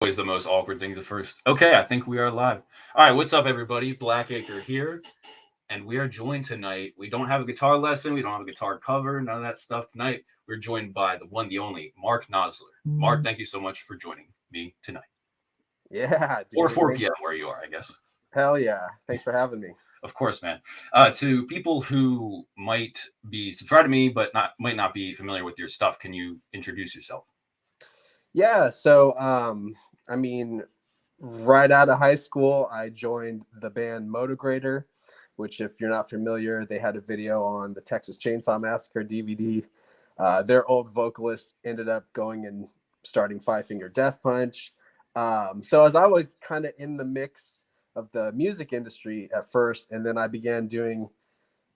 Always the most awkward things at first. Okay, I think we are live. All right, what's up, everybody? Blackacre here, and we are joined tonight. We don't have a guitar lesson, we don't have a guitar cover, none of that stuff tonight. We're joined by the one, the only Mark Nosler. Mark, thank you so much for joining me tonight. Yeah, Or dude. 4 p.m. where you are, I guess. Hell yeah. Thanks for having me. Of course, man. To people who might be subscribed to me but might not be familiar with your stuff, can you introduce yourself? Yeah, so I mean, right out of high school, I joined the band Motogrator, which if you're not familiar, they had a video on the Texas Chainsaw Massacre DVD. Their old vocalist ended up going and starting Five Finger Death Punch. So as I was kind of in the mix of the music industry at first, and then I began doing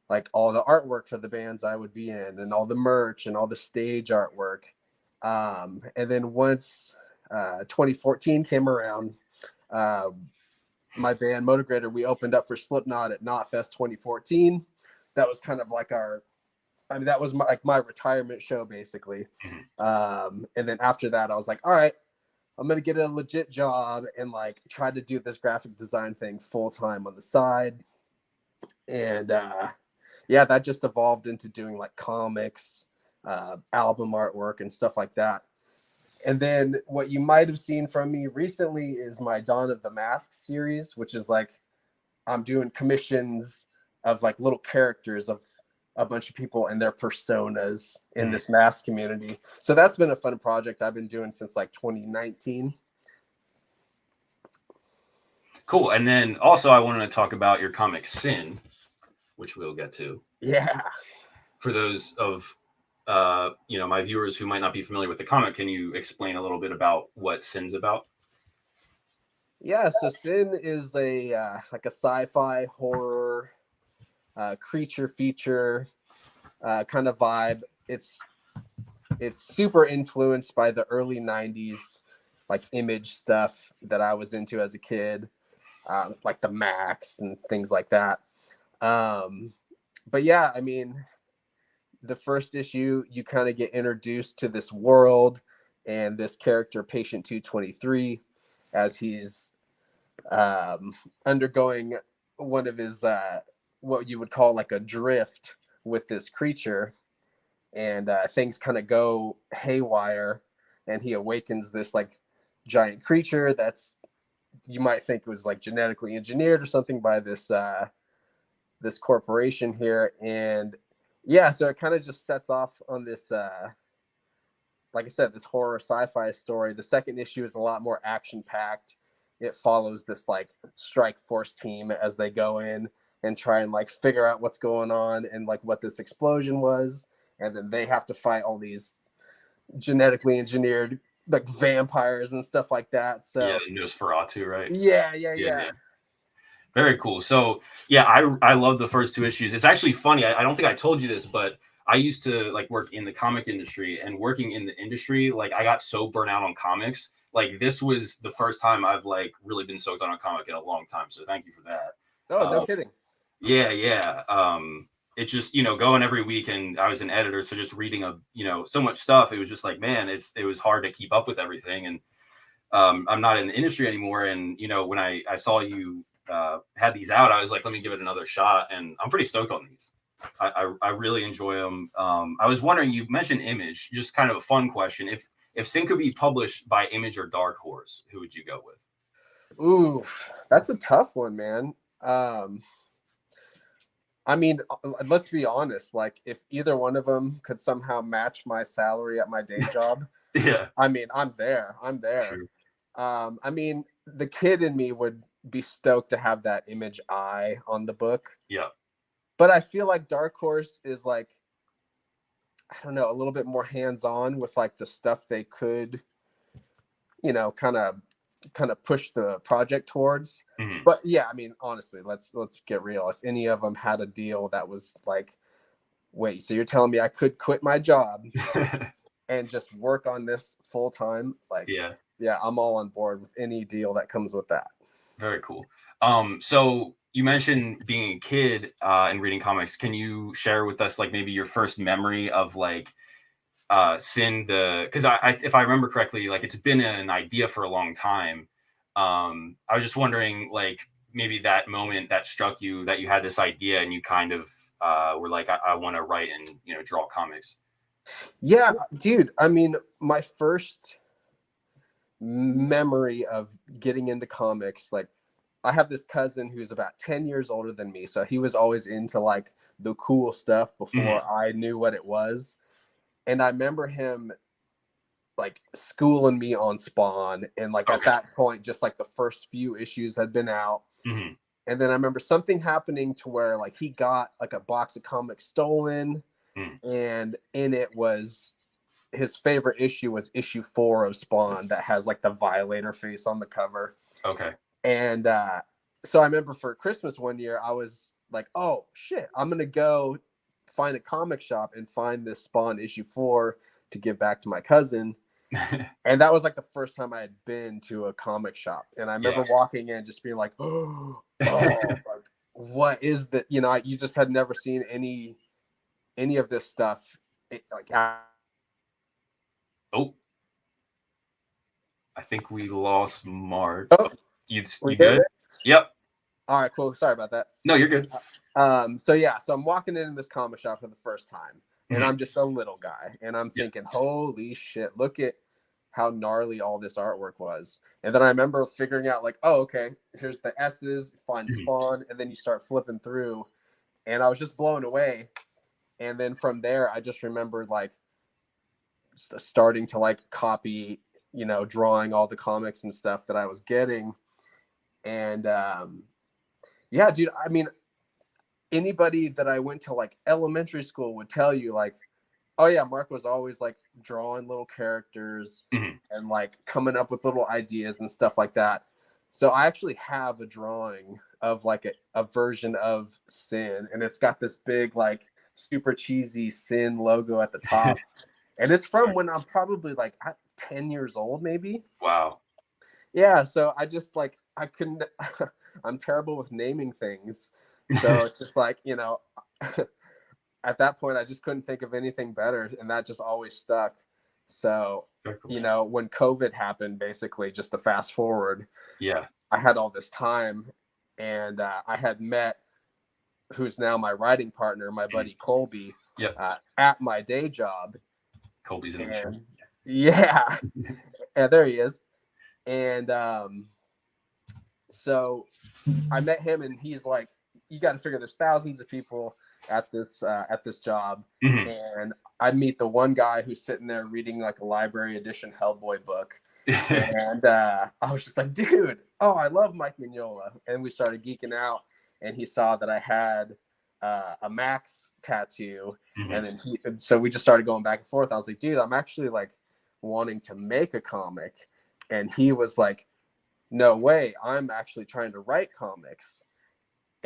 like all the artwork for the bands I would be in, and all the merch and all the stage artwork. And then once 2014 came around, uh, my band Motogrator, we opened up for Slipknot at Knotfest 2014. That was kind of like that was my retirement show basically. And then after that, I was like, all right, I'm gonna get a legit job and like try to do this graphic design thing full time on the side. And yeah, that just evolved into doing like comics, album artwork, and stuff like that. And then what you might have seen from me recently is my Dawn of the Mask series, which is like I'm doing commissions of like little characters of a bunch of people and their personas in this mask community. So that's been a fun project I've been doing since like 2019. Cool. And then also I wanted to talk about your comic Sin, which we'll get to. Yeah. For those of my viewers who might not be familiar with the comic, can you explain a little bit about what Sin's about? Yeah, so Sin is a like a sci-fi horror creature feature kind of vibe. It's super influenced by the early 90s like image stuff that I was into as a kid, like the Max and things like that. But yeah, I mean, the first issue, you kind of get introduced to this world and this character, Patient 223, as he's undergoing one of his, what you would call like a drift with this creature. And things kind of go haywire. And he awakens this like giant creature that's, you might think was like genetically engineered or something by this this corporation here. And yeah, so it kind of just sets off on this like I said, this horror sci-fi story. The second issue is a lot more action packed. It follows this like strike force team as they go in and try and like figure out what's going on and like what this explosion was, and then they have to fight all these genetically engineered like vampires and stuff like that. So yeah, Nosferatu, right? Yeah. Very cool. So yeah, I love the first two issues. It's actually funny. I don't think I told you this, but I used to like work in the comic industry, and working in the industry, like I got so burnt out on comics. Like this was the first time I've like really been soaked on a comic in a long time. So thank you for that. Oh, no kidding. Yeah. It's just, going every week, and I was an editor, so just reading so much stuff. It was just like, man, it was hard to keep up with everything. And I'm not in the industry anymore. And when I saw you had these out, I was like, let me give it another shot, and I'm pretty stoked on these. I really enjoy them. I was wondering, you mentioned Image, just kind of a fun question. If Sin could be published by Image or Dark Horse, who would you go with? Ooh, that's a tough one, man. I mean, let's be honest. Like, if either one of them could somehow match my salary at my day job, yeah. I mean, I'm there. Sure. I mean, the kid in me would be stoked to have that Image eye on the book. Yeah. But I feel like Dark Horse is like, I don't know, a little bit more hands-on with like the stuff they could, kind of push the project towards. Mm-hmm. But yeah, I mean, honestly, let's get real. If any of them had a deal that was like, wait, so you're telling me I could quit my job and just work on this full time? Like, yeah, I'm all on board with any deal that comes with that. Very cool. So you mentioned being a kid and reading comics. Can you share with us like maybe your first memory of like Sin because I if I remember correctly, like it's been an idea for a long time. I was just wondering, like maybe that moment that struck you that you had this idea and you kind of were like, I want to write and draw comics. Yeah, dude. I mean, my first memory of getting into comics, like I have this cousin who's about 10 years older than me, so he was always into like the cool stuff before I knew what it was. And I remember him like schooling me on Spawn, and like at that point just like the first few issues had been out. And then I remember something happening to where like he got like a box of comics stolen, and in it was his favorite issue was issue 4 of Spawn that has like the Violator face on the cover. And so I remember for Christmas one year I was like, oh shit, I'm gonna go find a comic shop and find this Spawn issue 4 to give back to my cousin. And that was like the first time I had been to a comic shop, and I remember walking in just being like, oh, like, what is that? You just had never seen any of this stuff. Oh, I think we lost Mark. Oh, you good? Yep. All right, cool. Sorry about that. No, you're good. So I'm walking into this comic shop for the first time, and I'm just a little guy, and I'm thinking, holy shit, look at how gnarly all this artwork was. And then I remember figuring out like, oh, okay, here's the S's, find Spawn, and then you start flipping through, and I was just blown away. And then from there, I just remembered like starting to like copy, drawing all the comics and stuff that I was getting. And yeah, dude, I mean, anybody that I went to like elementary school would tell you like, oh yeah, Mark was always like drawing little characters and like coming up with little ideas and stuff like that. So I actually have a drawing of like a version of Sin, and it's got this big like super cheesy Sin logo at the top. And it's from when I'm probably like 10 years old, maybe. Wow. Yeah, so I just like I couldn't I'm terrible with naming things. So it's just like, at that point, I just couldn't think of anything better, and that just always stuck. So, when COVID happened, basically, just to fast forward, I had all this time, and I had met who's now my writing partner, my buddy Colby, at my day job. Colby's in the show. Yeah, yeah, there he is. And so I met him, and he's like, you got to figure there's thousands of people at this job, and I meet the one guy who's sitting there reading like a library edition Hellboy book, and I was just like, dude, oh, I love Mike Mignola. And we started geeking out, and he saw that I had a Max tattoo, and then so we just started going back and forth. I was like, dude, I'm actually like wanting to make a comic, and he was like, no way, I'm actually trying to write comics.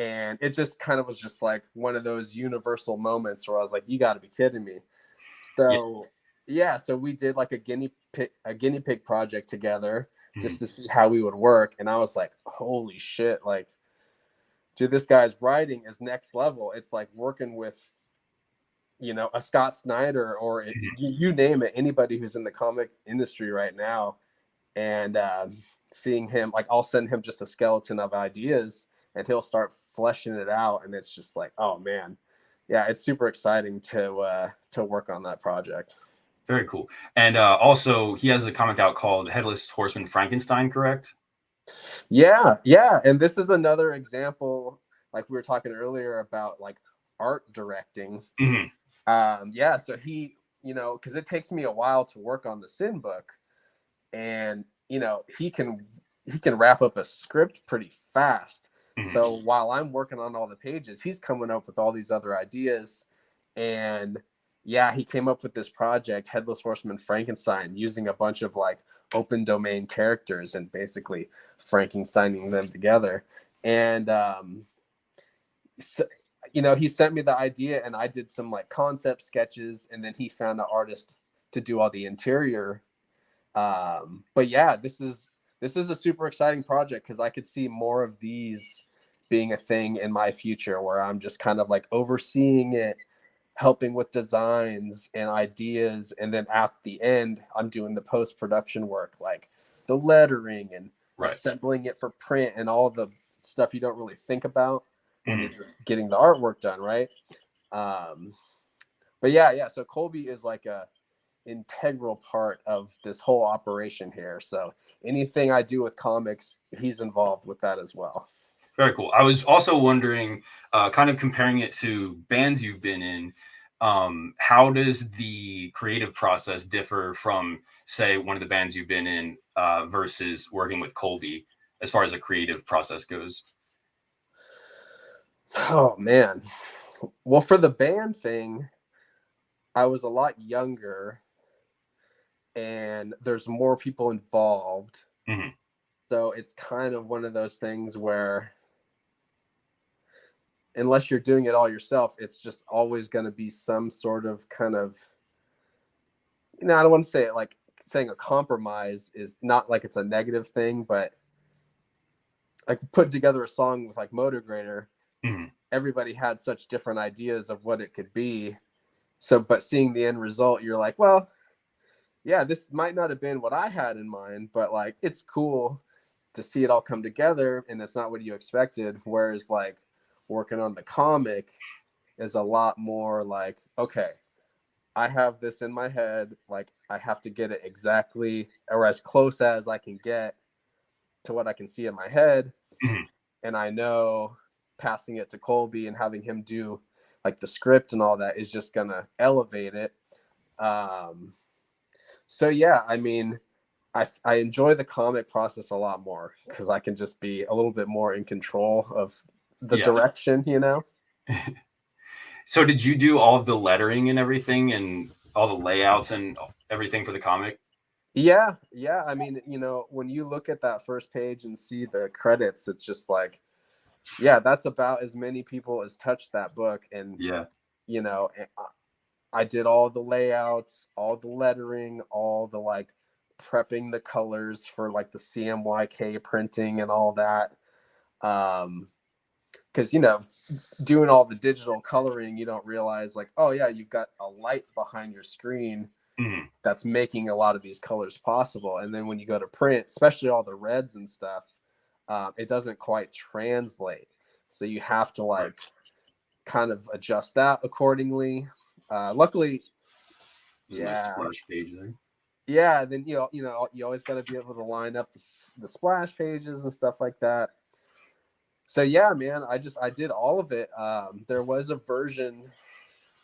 And it just kind of was just like one of those universal moments where I was like, you got to be kidding me. So so we did like a guinea pig project together just to see how we would work. And I was like, holy shit, like, dude, this guy's writing is next level. It's like working with, a Scott Snyder or you name it, anybody who's in the comic industry right now. And seeing him, like, I'll send him just a skeleton of ideas, and he'll start fleshing it out, and it's just like, oh man, yeah, it's super exciting to work on that project. Very cool. And also, he has a comic out called Headless Horseman Frankenstein, correct? Yeah, and this is another example, like we were talking earlier about like art directing. So he, because it takes me a while to work on the Sin book, and he can wrap up a script pretty fast. So while I'm working on all the pages, he's coming up with all these other ideas. And he came up with this project, Headless Horseman Frankenstein, using a bunch of like open domain characters and basically Frankensteining them together. And, he sent me the idea, and I did some like concept sketches, and then he found an artist to do all the interior. But yeah, this is a super exciting project because I could see more of these being a thing in my future where I'm just kind of like overseeing it, helping with designs and ideas, and then at the end I'm doing the post-production work, like the lettering and Right. assembling it for print and all the stuff you don't really think about when you're just getting the artwork done, right? But yeah, so Colby is like a integral part of this whole operation here. So anything I do with comics, he's involved with that as well. Very cool. I was also wondering, kind of comparing it to bands you've been in, how does the creative process differ from, say, one of the bands you've been in versus working with Colby as far as the creative process goes? Oh man. Well, for the band thing, I was a lot younger and there's more people involved. Mm-hmm. So it's kind of one of those things where unless you're doing it all yourself, it's just always going to be some sort of kind of, I don't want to say it like saying a compromise is not like it's a negative thing, but like putting together a song with like Motograder, everybody had such different ideas of what it could be. So, but seeing the end result, you're like, well, yeah, this might not have been what I had in mind, but like, it's cool to see it all come together and it's not what you expected. Whereas like working on the comic is a lot more like, okay, I have this in my head. Like I have to get it exactly or as close as I can get to what I can see in my head. Mm-hmm. And I know passing it to Colby and having him do like the script and all that is just going to elevate it. So yeah, I mean, I enjoy the comic process a lot more because I can just be a little bit more in control of the direction, So did you do all of the lettering and everything and all the layouts and everything for the comic? Yeah. I mean, when you look at that first page and see the credits, it's just like, yeah, that's about as many people as touched that book. And, I did all the layouts, all the lettering, all the like prepping the colors for like the CMYK printing and all that. Because, doing all the digital coloring, you don't realize like, oh yeah, you've got a light behind your screen that's making a lot of these colors possible. And then when you go to print, especially all the reds and stuff, it doesn't quite translate. So you have to like kind of adjust that accordingly. Luckily, Nice splash page there. Yeah, then you always got to be able to line up the splash pages and stuff like that. So yeah, man, I did all of it. There was a version.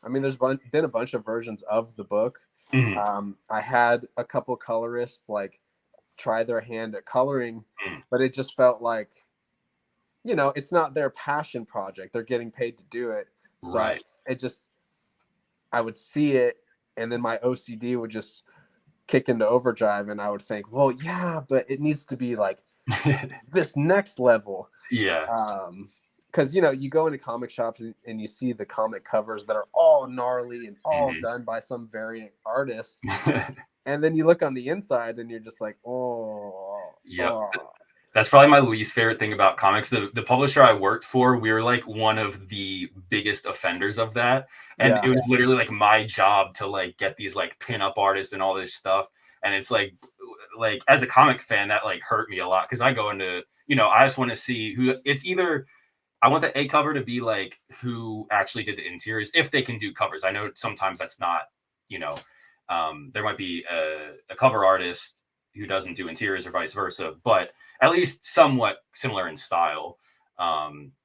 I mean, there's been a bunch of versions of the book. I had a couple colorists like try their hand at coloring, but it just felt like, it's not their passion project. They're getting paid to do it. So I would see it and then my OCD would just kick into overdrive and I would think, well, yeah, but it needs to be like this next level. Because you go into comic shops and you see the comic covers that are all gnarly and all done by some variant artist. And then you look on the inside and you're just like, That's probably my least favorite thing about comics. The publisher I worked for, we were like one of the biggest offenders of that. And it was literally like my job to like get these like pinup artists and all this stuff. And it's like as a comic fan, that like hurt me a lot because I go into, I just want to see who it's either. I want the A cover to be like who actually did the interiors if they can do covers. I know sometimes that's not, there might be a cover artist who doesn't do interiors or vice versa, but at least somewhat similar in style.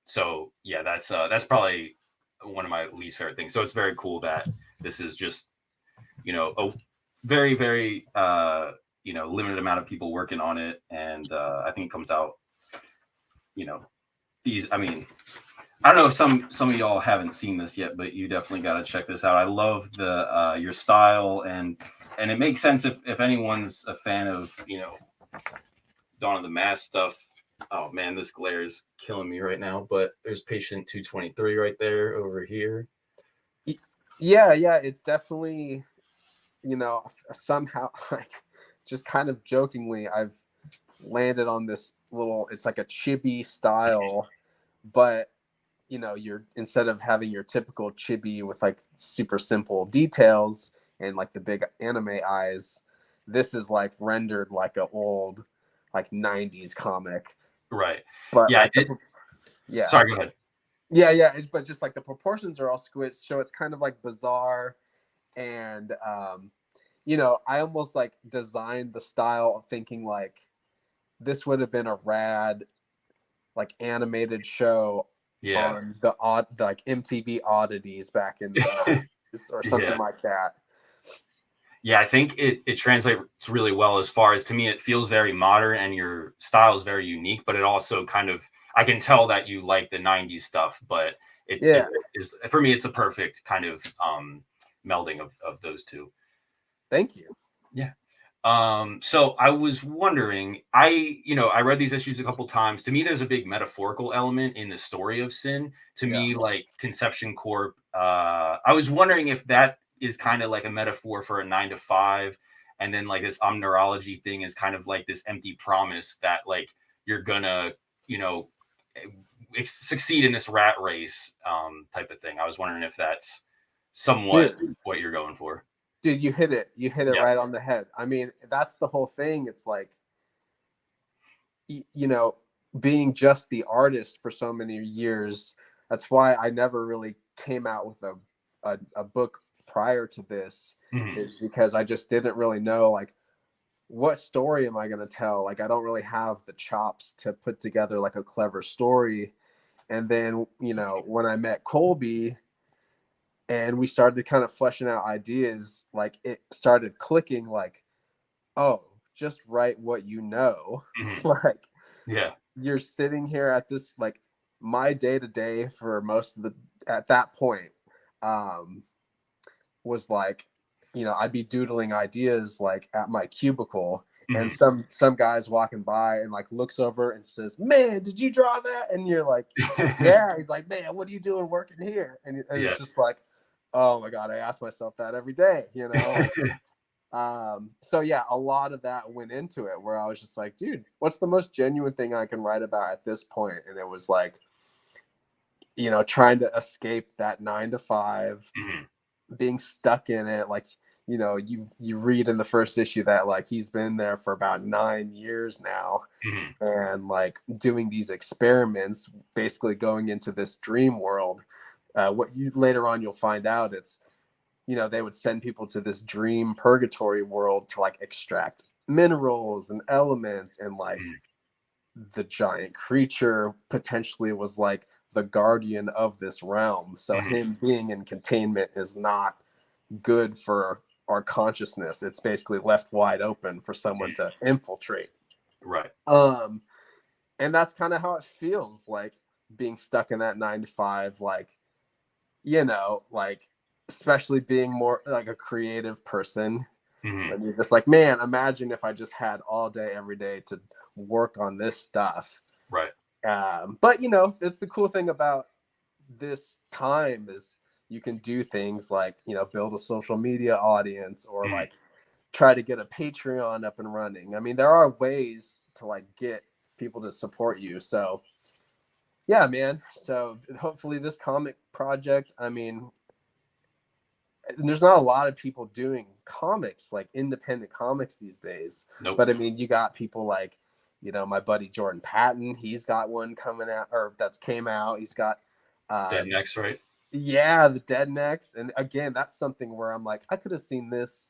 So yeah, that's probably one of my least favorite things. So it's very cool that this is just, a very, very, limited amount of people working on it. And I think it comes out, I mean, I don't know if some of y'all haven't seen this yet, but you definitely got to check this out. I love the your style and it makes sense if anyone's a fan of Dawn of the Mask stuff. Oh man, this glare is killing me right now. But there's Patient 223 right there over here. Yeah, it's definitely somehow like just kind of jokingly I've landed on this little. It's like a chibi style, but you're instead of having your typical chibi with like super simple details and like the big anime eyes, this is like rendered like a old like 90s comic. Right. But Yeah. like yeah. Sorry, go ahead. Yeah. But just like the proportions are all squished, so it's kind of like bizarre. And I almost like designed the style thinking like this would have been a rad like animated show Yeah. on the like MTV oddities back in the 90s or something like that. Yeah, I think it translates really well. As far as, to me, it feels very modern and your style is very unique, but it also kind of, I can tell that you like the 90s stuff, but it is, for me, it's a perfect kind of melding of those two. Thank you. Yeah. So I was wondering, I read these issues a couple times. To me, there's a big metaphorical element in the story of Sin. To me, like Conception Corp, I was wondering if that is kind of like a metaphor for a 9 to 5, and then like this omnurology thing is kind of like this empty promise that like you're gonna, succeed in this rat race type of thing. I was wondering if that's somewhat what you're going for. Dude, you hit it right on the head. I mean, that's the whole thing. It's like, being just the artist for so many years. That's why I never really came out with a book prior to this, is because I just didn't really know like what story am I going to tell. Like I don't really have the chops to put together like a clever story. And then when I met Colby and we started kind of fleshing out ideas, like it started clicking like, oh, just write what like you're sitting here at this, like my day-to-day for most of at that point was like, I'd be doodling ideas like at my cubicle, and some guys walking by and like looks over and says, "Man, did you draw that?" And you're like, "Yeah." He's like, "Man, what are you doing working here?" And it's just like, oh my God, I ask myself that every day, So yeah, a lot of that went into it, where I was just like, dude, what's the most genuine thing I can write about at this point? And it was like, trying to escape that 9 to 5, being stuck in it. Like, you read in the first issue that like he's been there for about 9 years now, and like doing these experiments, basically going into this dream world. What you later on you'll find out, it's they would send people to this dream purgatory world to like extract minerals and elements, and like the giant creature potentially was like the guardian of this realm. So him being in containment is not good for our consciousness. It's basically left wide open for someone to infiltrate. Right. And that's kind of how it feels, like being stuck in that 9 to 5, like, like, especially being more like a creative person. And you're just like, man, imagine if I just had all day, every day to work on this stuff. Right. But it's the cool thing about this time is you can do things like, build a social media audience, or like try to get a Patreon up and running. I mean, there are ways to like get people to support you. So yeah, man. So hopefully this comic project, I mean, there's not a lot of people doing comics, like independent comics these days. Nope. But I mean, you got people like, my buddy Jordan Patton, he's got one coming out, or that's came out. He's got Dead Next, right? Yeah, the Dead Next. And again, that's something where I'm like, I could have seen this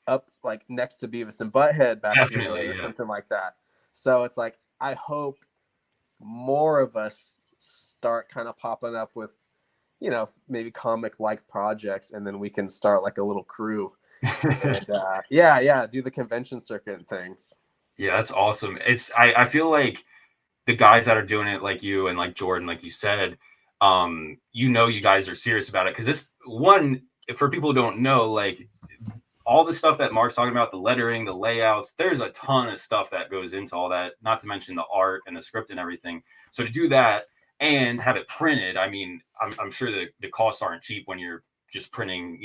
up like next to Beavis and Butthead back in the day, or something like that. So it's like, I hope more of us start kind of popping up with, maybe comic like projects, and then we can start like a little crew and do the convention circuit and things. Yeah, that's awesome. I feel like the guys that are doing it, like you and like Jordan, like you said, you guys are serious about it, because it's one, for people who don't know, like all the stuff that Mark's talking about, the lettering, the layouts, there's a ton of stuff that goes into all that, not to mention the art and the script and everything. So to do that and have it printed, I mean, I'm sure the costs aren't cheap when you're just printing,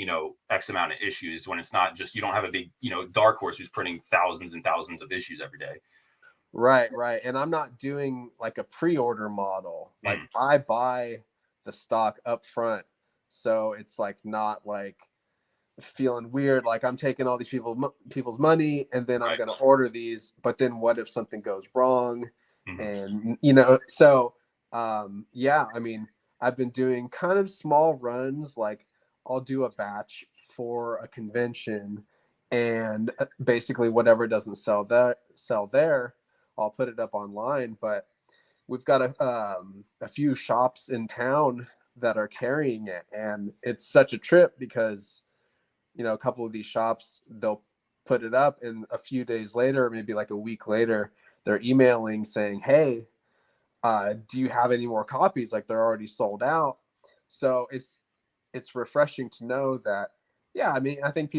X amount of issues, when it's not just, you don't have a big, dark horse who's printing thousands and thousands of issues every day. Right. And I'm not doing like a pre-order model. Like I buy the stock up front. So it's like not like feeling weird, like I'm taking all these people's money and then I'm Right. going to order these, but then what if something goes wrong? Mhm. And you know, so yeah, I mean, I've been doing kind of small runs, like I'll do a batch for a convention, and basically whatever doesn't sell there, I'll put it up online. But we've got a few shops in town that are carrying it, and it's such a trip because you know, a couple of these shops, they'll put it up, and a few days later, maybe like a week later, they're emailing saying, hey, do you have any more copies? Like they're already sold out. So it's refreshing to know that, yeah, I mean, I think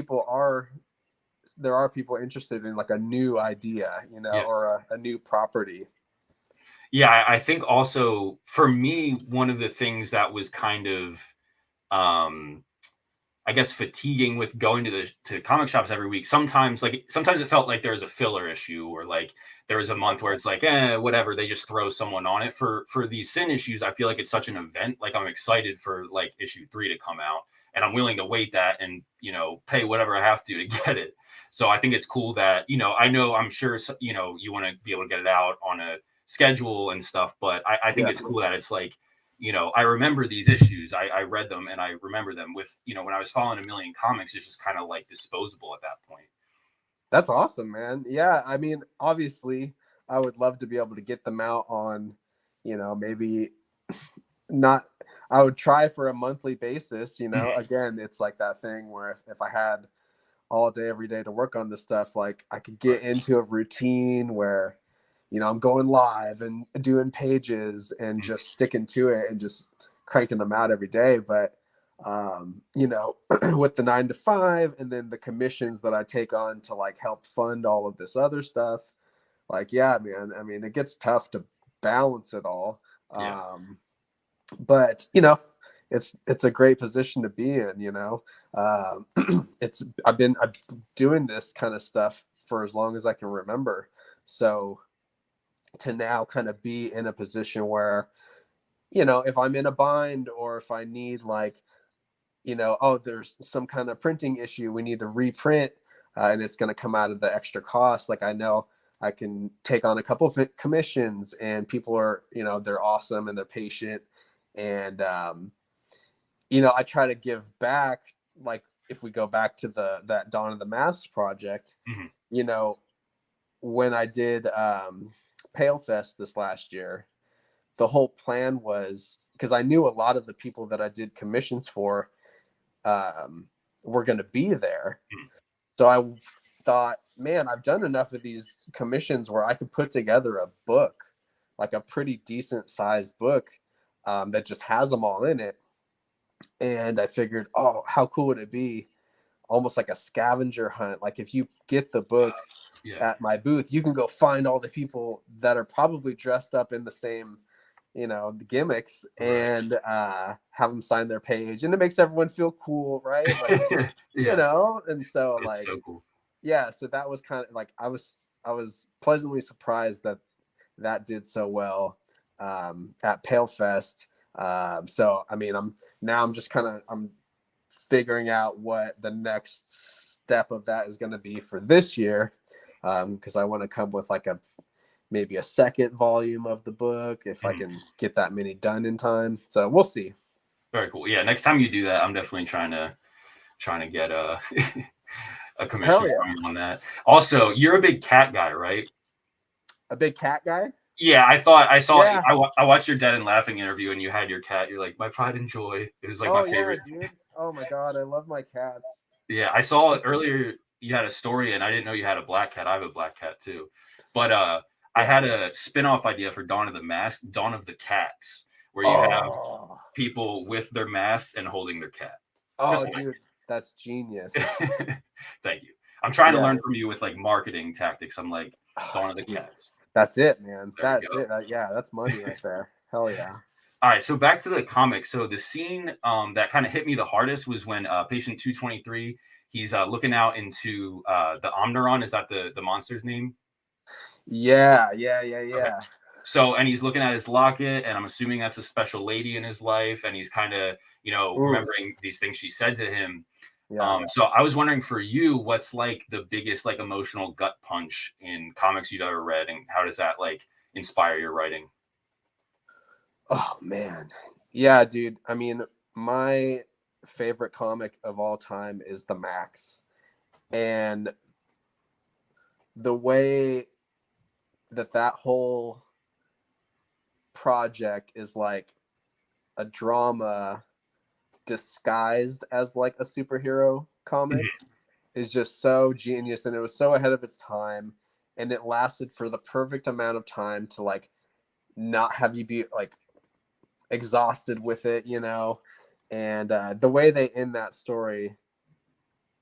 there are people interested in like a new idea, you know, Yeah. or a new property. Yeah, I think also for me, one of the things that was kind of, um, I guess, fatiguing with going to comic shops every week. Sometimes it felt like there was a filler issue, or like there was a month where it's like, whatever, they just throw someone on it. For these Sin issues, I feel like it's such an event. Like I'm excited for like issue 3 to come out, and I'm willing to wait that and pay whatever I have to get it. So I think it's cool that I'm sure you want to be able to get it out on a schedule and stuff, but I think it's cool that it's like, I remember these issues. I read them and I remember them. With, when I was following a million comics, it's just kind of like disposable at that point. That's awesome, man. Yeah, I mean, obviously, I would love to be able to get them out on, you know, maybe not. I would try for a monthly basis. You know, again, it's like that thing where if I had all day, every day to work on this stuff, like I could get into a routine where, you know, I'm going live and doing pages and just sticking to it and just cranking them out every day. But you know, with the 9 to 5 and then the commissions that I take on to like help fund all of this other stuff, like, yeah, man, I mean, it gets tough to balance it all. Yeah. But you know, it's a great position to be in, you know. I've been doing this kind of stuff for as long as I can remember. So to now kind of be in a position where, you know, if I'm in a bind or if I need like, you know, oh, there's some kind of printing issue, we need to reprint, and it's going to come out of the extra cost. Like I know I can take on a couple of commissions, and people are, you know, they're awesome and they're patient, and you know, I try to give back. Like if we go back to that Dawn of the Masks project, you know, when I did Pale Fest this last year, the whole plan was, because I knew a lot of the people that I did commissions for were going to be there. So I thought, man, I've done enough of these commissions where I could put together a book, like a pretty decent sized book that just has them all in it. And I figured, oh, how cool would it be? Almost like a scavenger hunt. Like if you get the book at my booth, you can go find all the people that are probably dressed up in the same, you know, the gimmicks, and have them sign their page, and it makes everyone feel cool, right? Like, you know, and so It's like, so cool. yeah, so that was kind of like I was pleasantly surprised that did so well at Pale Fest. So I mean, I'm just kind of I'm figuring out what the next step of that is going to be for this year, because I want to come with like maybe a second volume of the book if I can get that many done in time. So we'll see. Very cool. Yeah, next time you do that, I'm definitely trying to get a a commission from you on that. Also, you're a big cat guy, right? A big cat guy? Yeah, I saw Yeah. I watched your Dead and Laughing interview, and you had your cat. You're like, my pride and joy. It was like my favorite. Yeah, dude. Oh my god, I love my cats. Yeah, I saw it earlier. You had a story, and I didn't know you had a black cat. I have a black cat too, but I had a spin-off idea for Dawn of the Mask, Dawn of the Cats, where you have people with their masks and holding their cat. Oh, dude, that's genius. Thank you. I'm trying to learn from you with like marketing tactics. I'm like, Dawn of the Cats. That's it, man. There That's it. Yeah, that's money right there. Hell yeah. All right, so back to the comic. So the scene that kind of hit me the hardest was when patient 223, he's looking out into the Omniron. Is that the monster's name? Yeah. Okay. So, and he's looking at his locket, and I'm assuming that's a special lady in his life, and he's kind of, Oof. remembering these things she said to him. Yeah. So I was wondering for you, what's like the biggest like emotional gut punch in comics you've ever read, and how does that like inspire your writing? Oh man. Yeah, dude. I mean, my favorite comic of all time is The Max. And the way that whole project is like a drama disguised as like a superhero comic Mhm. is just so genius, and it was so ahead of its time, and it lasted for the perfect amount of time to like not have you be like exhausted with it, you know. And the way they end that story,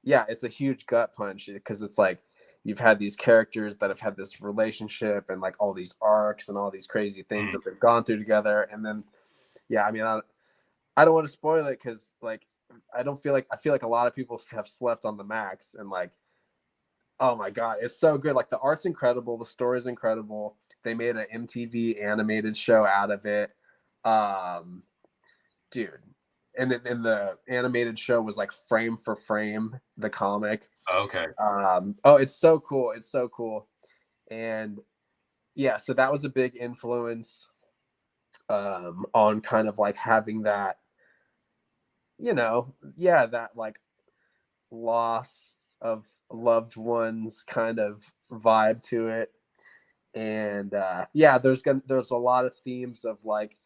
yeah, it's a huge gut punch because it's like you've had these characters that have had this relationship and like all these arcs and all these crazy things Mhm. that they've gone through together. And then, yeah, I mean, I don't want to spoil it because like I feel like a lot of people have slept on The Max, and like, oh my god, it's so good. Like the art's incredible, the story's incredible. They made an MTV animated show out of it. Um, dude, and the animated show was like frame for frame the comic. Okay. Oh, it's so cool. It's so cool. And yeah, so that was a big influence on kind of like having that, you know, yeah, that like loss of loved ones kind of vibe to it. And yeah, there's a lot of themes of like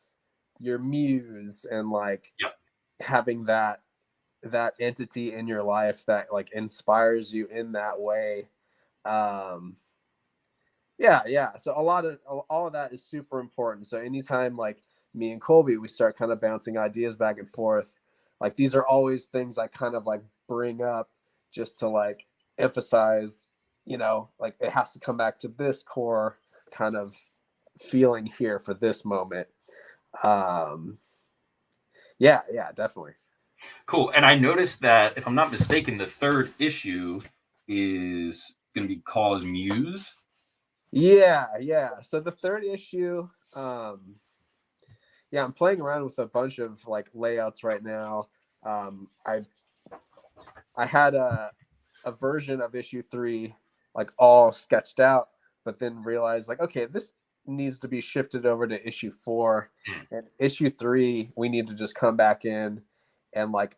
your muse and like Yep. having that entity in your life that like inspires you in that way. um yeah, so all of that is super important. So anytime like me and Colby, we start kind of bouncing ideas back and forth, like these are always things I kind of like bring up just to like emphasize, you know, like it has to come back to this core kind of feeling here for this moment. um yeah, definitely. Cool. And I noticed that, if I'm not mistaken, the third issue is going to be called Muse. Yeah, so the third issue, um yeah, I'm playing around with a bunch of like layouts right now. I had a version of issue 3 like all sketched out, but then realized like, okay, this needs to be shifted over to issue 4, Mm. and issue 3 we need to just come back in and like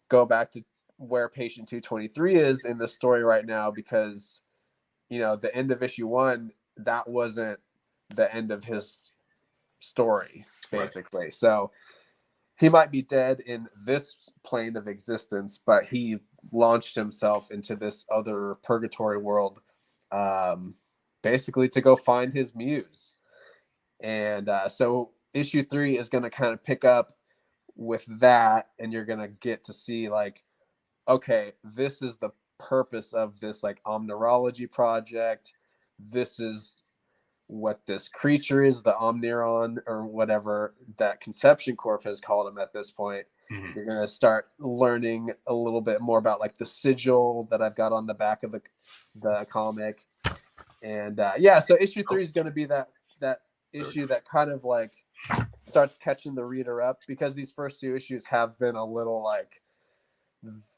go back to where patient 223 is in the story right now, because you know the end of issue 1, that wasn't the end of his story Right. basically. So he might be dead in this plane of existence, but he launched himself into this other purgatory world, um, basically to go find his muse. And so issue 3 is going to kind of pick up with that, and you're going to get to see like, okay, this is the purpose of this like omnirology project. This is what this creature is, the Omniron or whatever that Conception Corp has called him at this point. Mhm. You're gonna start learning a little bit more about like the sigil that I've got on the back of the comic. And yeah, so issue 3 is gonna be that issue that kind of like starts catching the reader up, because these first 2 issues have been a little like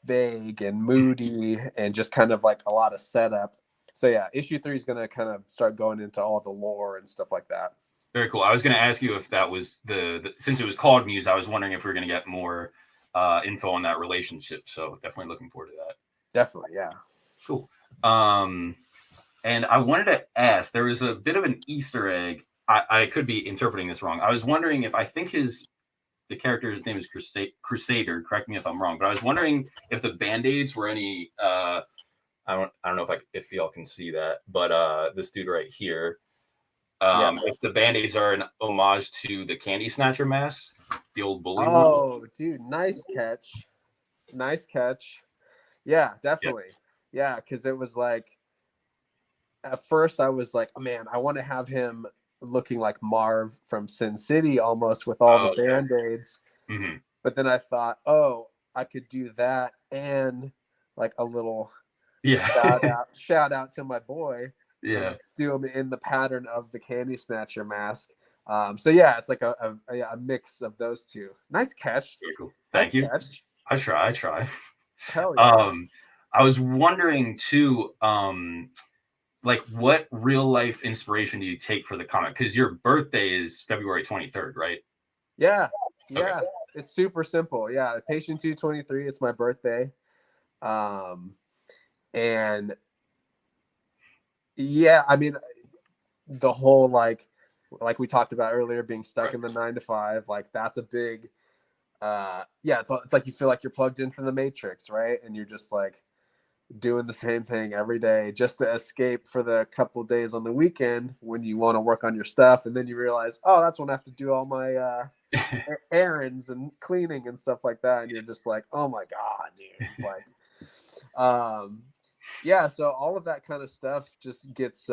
vague and moody and just kind of like a lot of setup. So yeah, issue 3 is gonna kind of start going into all the lore and stuff like that. Very cool. I was going to ask you if that was since it was called Muse, I was wondering if we are going to get more info on that relationship. So definitely looking forward to that. Definitely, yeah. Cool. Um, and I wanted to ask, there was a bit of an Easter egg. I could be interpreting this wrong. I was wondering if, I think the character's name is Crusader. Correct me if I'm wrong, but I was wondering if the Band-Aids were any. I don't know if y'all can see that, but this dude right here. Yeah. If the Band-Aids are an homage to the Candy Snatcher mask, the old bully movie. Oh, dude, nice catch. Nice catch. Yeah, Yeah. definitely. Yeah, because it was like at first I was like, oh, man, I want to have him looking like Marv from Sin City almost with all the Oh, okay. band-aids. Mm-hmm. But then I thought, oh, I could do that and like a little Yeah. shout out to my boy. Yeah. do them in the pattern of the Candy Snatcher mask. So yeah, it's like a mix of those two. Nice catch. Very cool. Nice Thank you. catch. I try. Hell yeah. I was wondering too, like what real life inspiration do you take for the comic? Because your birthday is February 23rd, right? Yeah. Okay. Yeah. It's super simple. Yeah. Patient 223. It's my birthday. And yeah, I mean, the whole like we talked about earlier, being stuck in the 9 to 5, like that's a big yeah, it's like you feel like you're plugged in from the Matrix, right? And you're just like doing the same thing every day just to escape for the couple of days on the weekend when you want to work on your stuff, and then you realize, oh, that's when I have to do all my errands and cleaning and stuff like that, and you're just like, oh my god, dude. Like yeah, so all of that kind of stuff just gets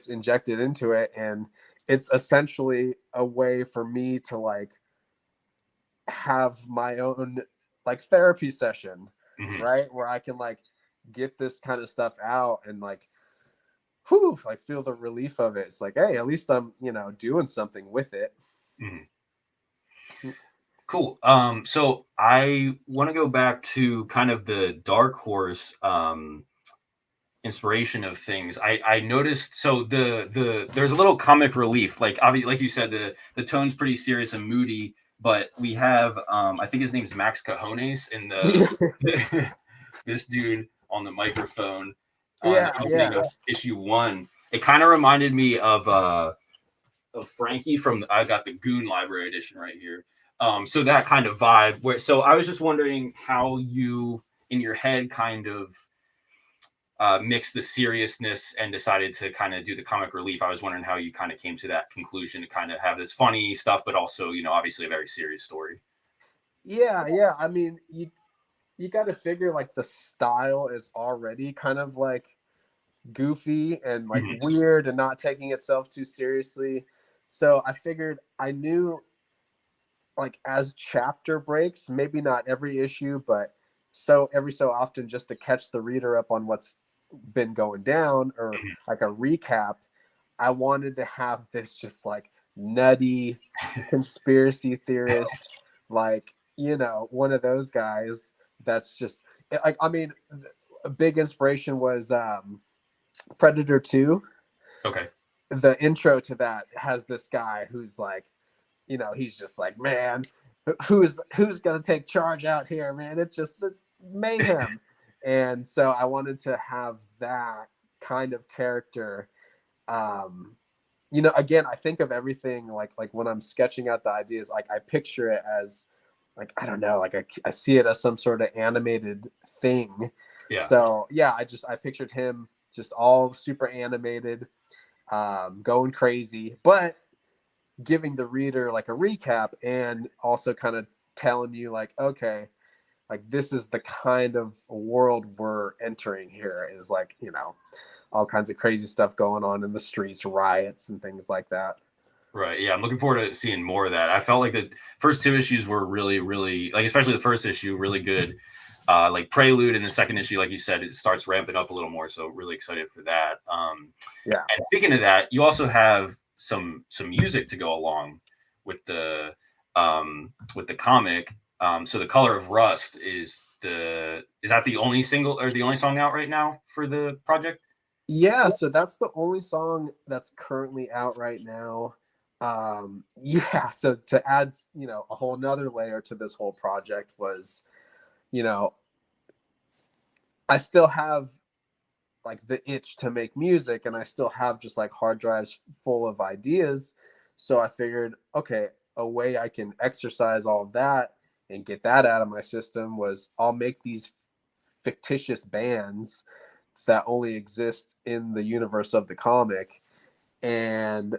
injected into it, and it's essentially a way for me to like have my own like therapy session, Mm-hmm. right, where I can like get this kind of stuff out and like whew, like feel the relief of it. It's like, hey, at least I'm, doing something with it. Mm-hmm. Cool. So I want to go back to kind of the Dark Horse inspiration of things. I noticed, so there's a little comic relief. Like obviously, like you said, the tone's pretty serious and moody, but we have I think his name's Max Cajones in the this dude on the microphone on the opening of issue 1. It kind of reminded me of Frankie from I got the Goon Library edition right here. So that kind of vibe. So I was just wondering how you, in your head, kind of mixed the seriousness and decided to kind of do the comic relief. I was wondering how you kind of came to that conclusion to kind of have this funny stuff, but also, obviously a very serious story. Yeah. I mean, you got to figure like the style is already kind of like goofy and like weird and not taking itself too seriously. So I figured I knew like as chapter breaks, maybe not every issue, but every so often, just to catch the reader up on what's been going down or like a recap, I wanted to have this just like nutty conspiracy theorist, like, one of those guys that's just like, I mean, a big inspiration was Predator 2. Okay. The intro to that has this guy who's like, he's just like, man, who's gonna take charge out here, man? It's mayhem. And so I wanted to have that kind of character. Again, I think of everything like when I'm sketching out the ideas, like I picture it as like, I don't know, like I see it as some sort of animated thing. Yeah. So yeah, I pictured him just all super animated, going crazy, but giving the reader like a recap and also kind of telling you like, okay, like this is the kind of world we're entering here, is like, all kinds of crazy stuff going on in the streets, riots and things like that. Right. Yeah, I'm looking forward to seeing more of that. I felt like the first 2 issues were really, really, like, especially the first issue, really good. Like prelude, and the second issue, like you said, it starts ramping up a little more. So really excited for that. Yeah. And speaking of that, you also have some music to go along with the comic. So The Color of Rust is that the only single or the only song out right now for the project? Yeah, so that's the only song that's currently out right now. Yeah, so to add, a whole nother layer to this whole project was, I still have like the itch to make music, and I still have just like hard drives full of ideas. So I figured, okay, a way I can exercise all of that and get that out of my system was I'll make these fictitious bands that only exist in the universe of the comic, and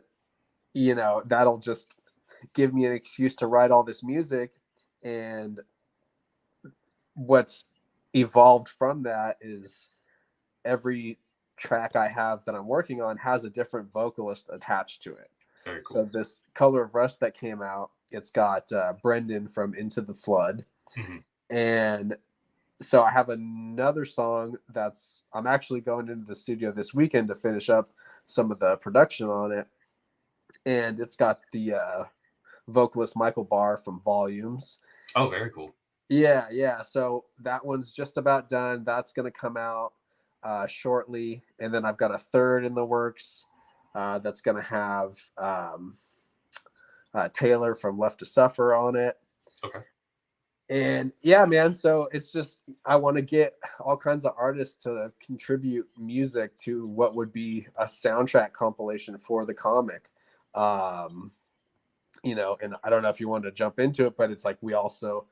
that'll just give me an excuse to write all this music. And what's evolved from that is every track I have that I'm working on has a different vocalist attached to it. Very cool. So this Color of Rust that came out, it's got Brendan from Into the Flood. And so I have another song I'm actually going into the studio this weekend to finish up some of the production on it. And it's got the vocalist Michael Barr from Volumes. Oh, very cool. Yeah. So that one's just about done. That's going to come out shortly. And then I've got a third in the works that's going to have Taylor from Left to Suffer on it. Okay. And yeah, man. So it's just, I want to get all kinds of artists to contribute music to what would be a soundtrack compilation for the comic. You know, and I don't know if you wanted to jump into it, but it's like we also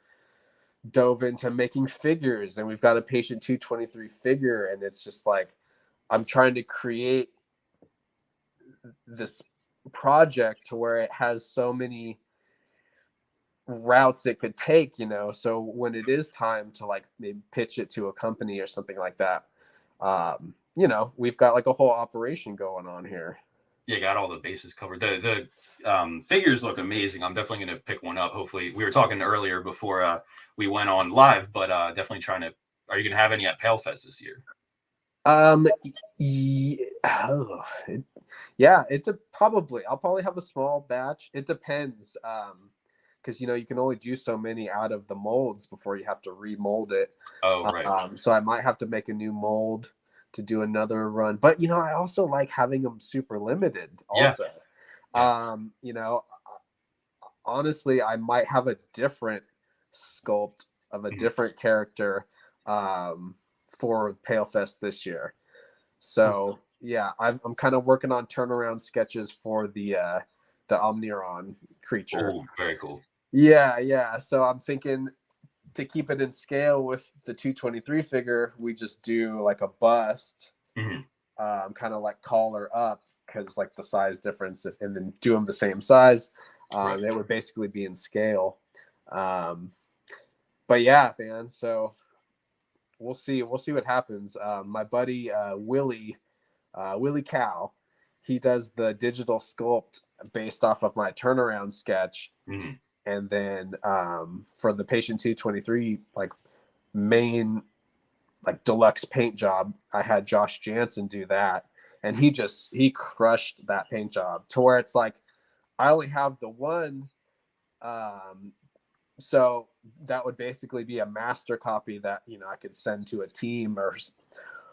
dove into making figures, and we've got a Patient 223 figure, and it's just like I'm trying to create this project to where it has so many routes it could take, you know, so when it is time to like maybe pitch it to a company or something like that, you know, we've got like a whole operation going on here. Yeah, got all the bases covered. The figures look amazing. I'm definitely going to pick one up. Hopefully, we were talking earlier before we went on live, but definitely trying to. Are you going to have any at PaleFest this year? Yeah, probably. I'll probably have a small batch. It depends, because you know you can only do so many out of the molds before you have to remold it. Oh, right. So I might have to make a new mold to do another run. But you know, I also like having them super limited. Also, you know, honestly, I might have a different sculpt of a different character for PaleFest this year. So yeah, I'm kind of working on turnaround sketches for the Omniron creature. Oh, very cool. Yeah. So I'm thinking to keep it in scale with the 223 figure, we just do like a bust, kind of like collar up, because like the size difference, and then do them the same size. Right. It would basically be in scale. But yeah, man. So we'll see what happens. My buddy Willie Cow, he does the digital sculpt based off of my turnaround sketch. And then for the Patient 223 like main like deluxe paint job, I had Josh Jansen do that, and he crushed that paint job to where it's like I only have the one, so that would basically be a master copy that, you know, I could send to a team or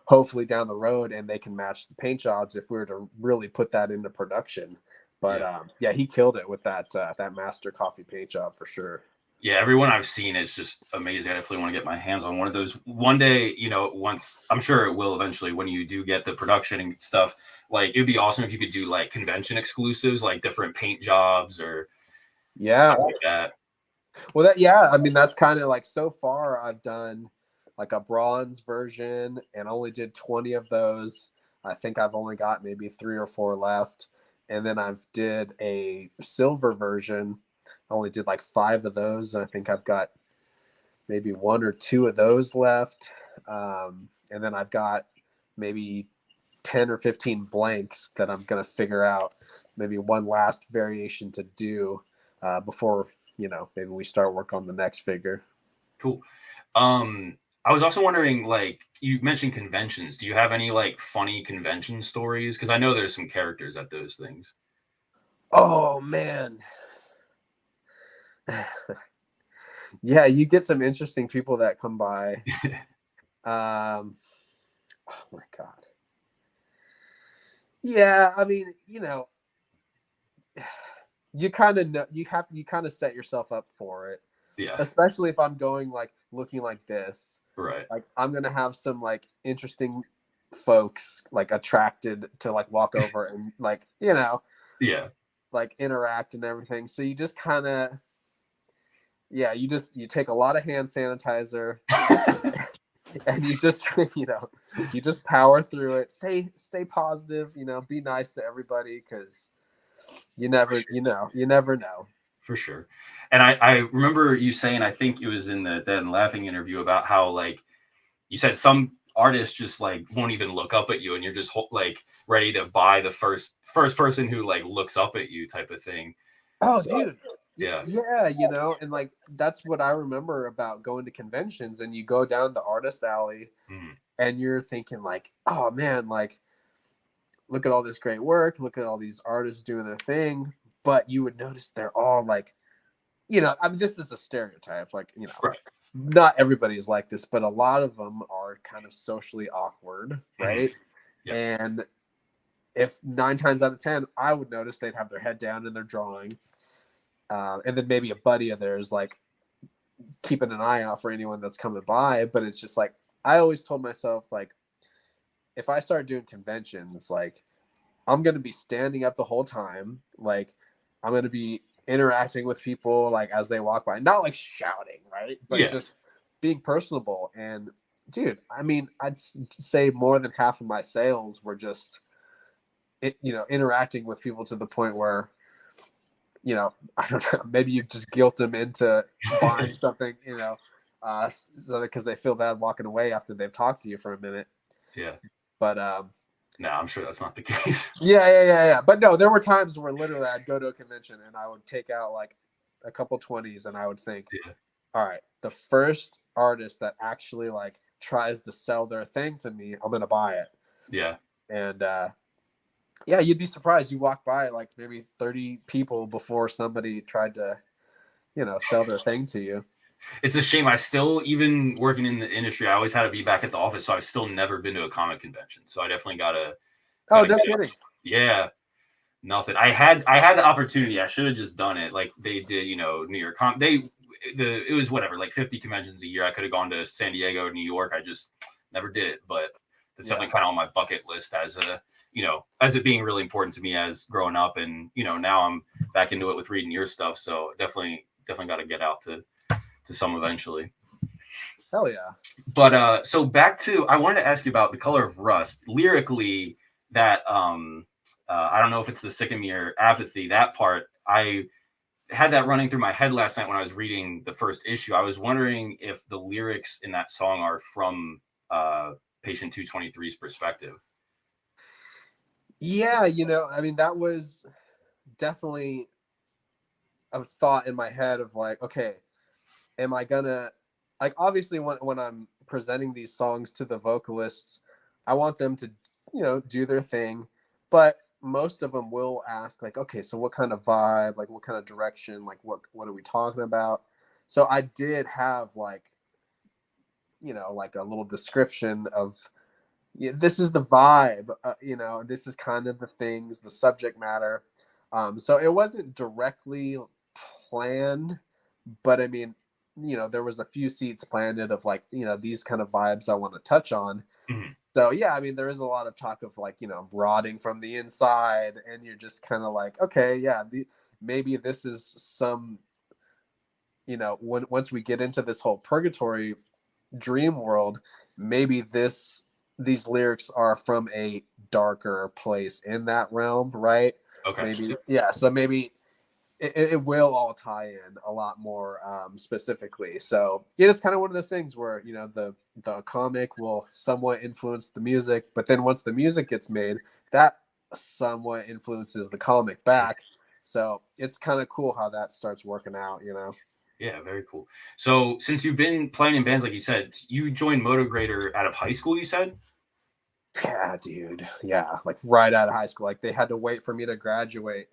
hopefully down the road, and they can match the paint jobs if we were to really put that into production. But yeah, he killed it with that master coffee paint job for sure. Yeah, everyone I've seen is just amazing. I definitely want to get my hands on one of those one day. You know, once I'm sure it will eventually when you do get the production and stuff. Like it'd be awesome if you could do like convention exclusives, like different paint jobs or stuff like that. Well, I mean that's kind of like so far I've done like a bronze version and only did 20 of those. I think I've only got maybe 3 or 4 left. And then I've did a silver version. I only did like 5 of those. I think I've got maybe 1 or 2 of those left. And then I've got maybe 10 or 15 blanks that I'm going to figure out maybe one last variation to do before, you know, maybe we start work on the next figure. Cool. I was also wondering, like, you mentioned conventions. Do you have any like funny convention stories? Because I know there's some characters at those things. Oh man. Yeah, you get some interesting people that come by. Oh my God. Yeah, I mean, you know, you kind of know, you kind of set yourself up for it. Yeah. Especially if I'm going like looking like this. Right. Like I'm gonna have some like interesting folks like attracted to like walk over and like, you know, like interact and everything. So you just kind of, yeah, you take a lot of hand sanitizer and you just, you know, you just power through it. Stay positive, you know, be nice to everybody, because you never know. For sure. And I remember you saying, I think it was in the Dead and Laughing interview, about how like you said some artists just like won't even look up at you, and you're just like ready to buy the first person who like looks up at you type of thing. Oh, so, dude. Yeah. Yeah, you know, and like that's what I remember about going to conventions, and you go down the artist alley Mm. and you're thinking like, oh man, like look at all this great work, look at all these artists doing their thing, but you would notice they're all like, you know, I mean, this is a stereotype, like, you know, Right. not everybody's like this, but a lot of them are kind of socially awkward, Mm. right? Yeah. And if 9 times out of 10, I would notice they'd have their head down and they're drawing. And then maybe a buddy of theirs, like, keeping an eye out for anyone that's coming by. But it's just like, I always told myself, like, if I start doing conventions, like, I'm going to be standing up the whole time. Like, I'm going to be interacting with people, like, as they walk by, not like shouting, right? But Yeah. just being personable. And, dude, I mean, I'd say more than half of my sales were just, you know, interacting with people to the point where, you know, I don't know, maybe you just guilt them into buying something, you know, so because they feel bad walking away after they've talked to you for a minute. Yeah. But No, I'm sure that's not the case. yeah. But no, there were times where literally I'd go to a convention and I would take out like a couple 20s and I would think, Yeah. all right, the first artist that actually like tries to sell their thing to me, I'm gonna buy it. Yeah. And yeah, you'd be surprised. You walk by like maybe 30 people before somebody tried to, you know, sell their thing to you. It's a shame. I still, even working in the industry, I always had to be back at the office, so I've still never been to a comic convention. So I definitely Oh, gotta no get kidding. it. Yeah, nothing. I had the opportunity. I should have just done it. Like they did, you know, New York it was whatever, like 50 conventions a year. I could have gone to San Diego, New York. I just never did it. But it's definitely kind of on my bucket list as a, you know, as it being really important to me as growing up, and you know, now I'm back into it with reading your stuff. So definitely got to get out to some eventually. Hell yeah. But so back to, I wanted to ask you about The Color of Rust. Lyrically, that I don't know if it's the Sycamore Apathy, that part, I had that running through my head last night when I was reading the first issue. I was wondering if the lyrics in that song are from Patient 223's perspective. Yeah, you know, I mean, that was definitely a thought in my head of like, okay, am I gonna, like, obviously when I'm presenting these songs to the vocalists, I want them to, you know, do their thing, but most of them will ask like, okay, so what kind of vibe, like what kind of direction, like what are we talking about? So I did have like, you know, like a little description of, yeah, this is the vibe, you know, this is kind of the things, the subject matter. So it wasn't directly planned, but I mean, you know, there was a few seats planted of like, you know, these kind of vibes I want to touch on. Mm-hmm. So yeah, I mean, there is a lot of talk of like, you know, rotting from the inside, and you're just kind of like, okay, yeah, maybe this is some, you know, once we get into this whole purgatory dream world, maybe these lyrics are from a darker place in that realm, right? Okay. Maybe, yeah. So maybe it will all tie in a lot more specifically. So yeah, it's kind of one of those things where, you know, the comic will somewhat influence the music, but then once the music gets made, that somewhat influences the comic back. So it's kind of cool how that starts working out, you know. Yeah, very cool. So since you've been playing in bands, like you said, you joined Motograder out of high school, you said? Yeah, dude. Yeah, like right out of high school. Like they had to wait for me to graduate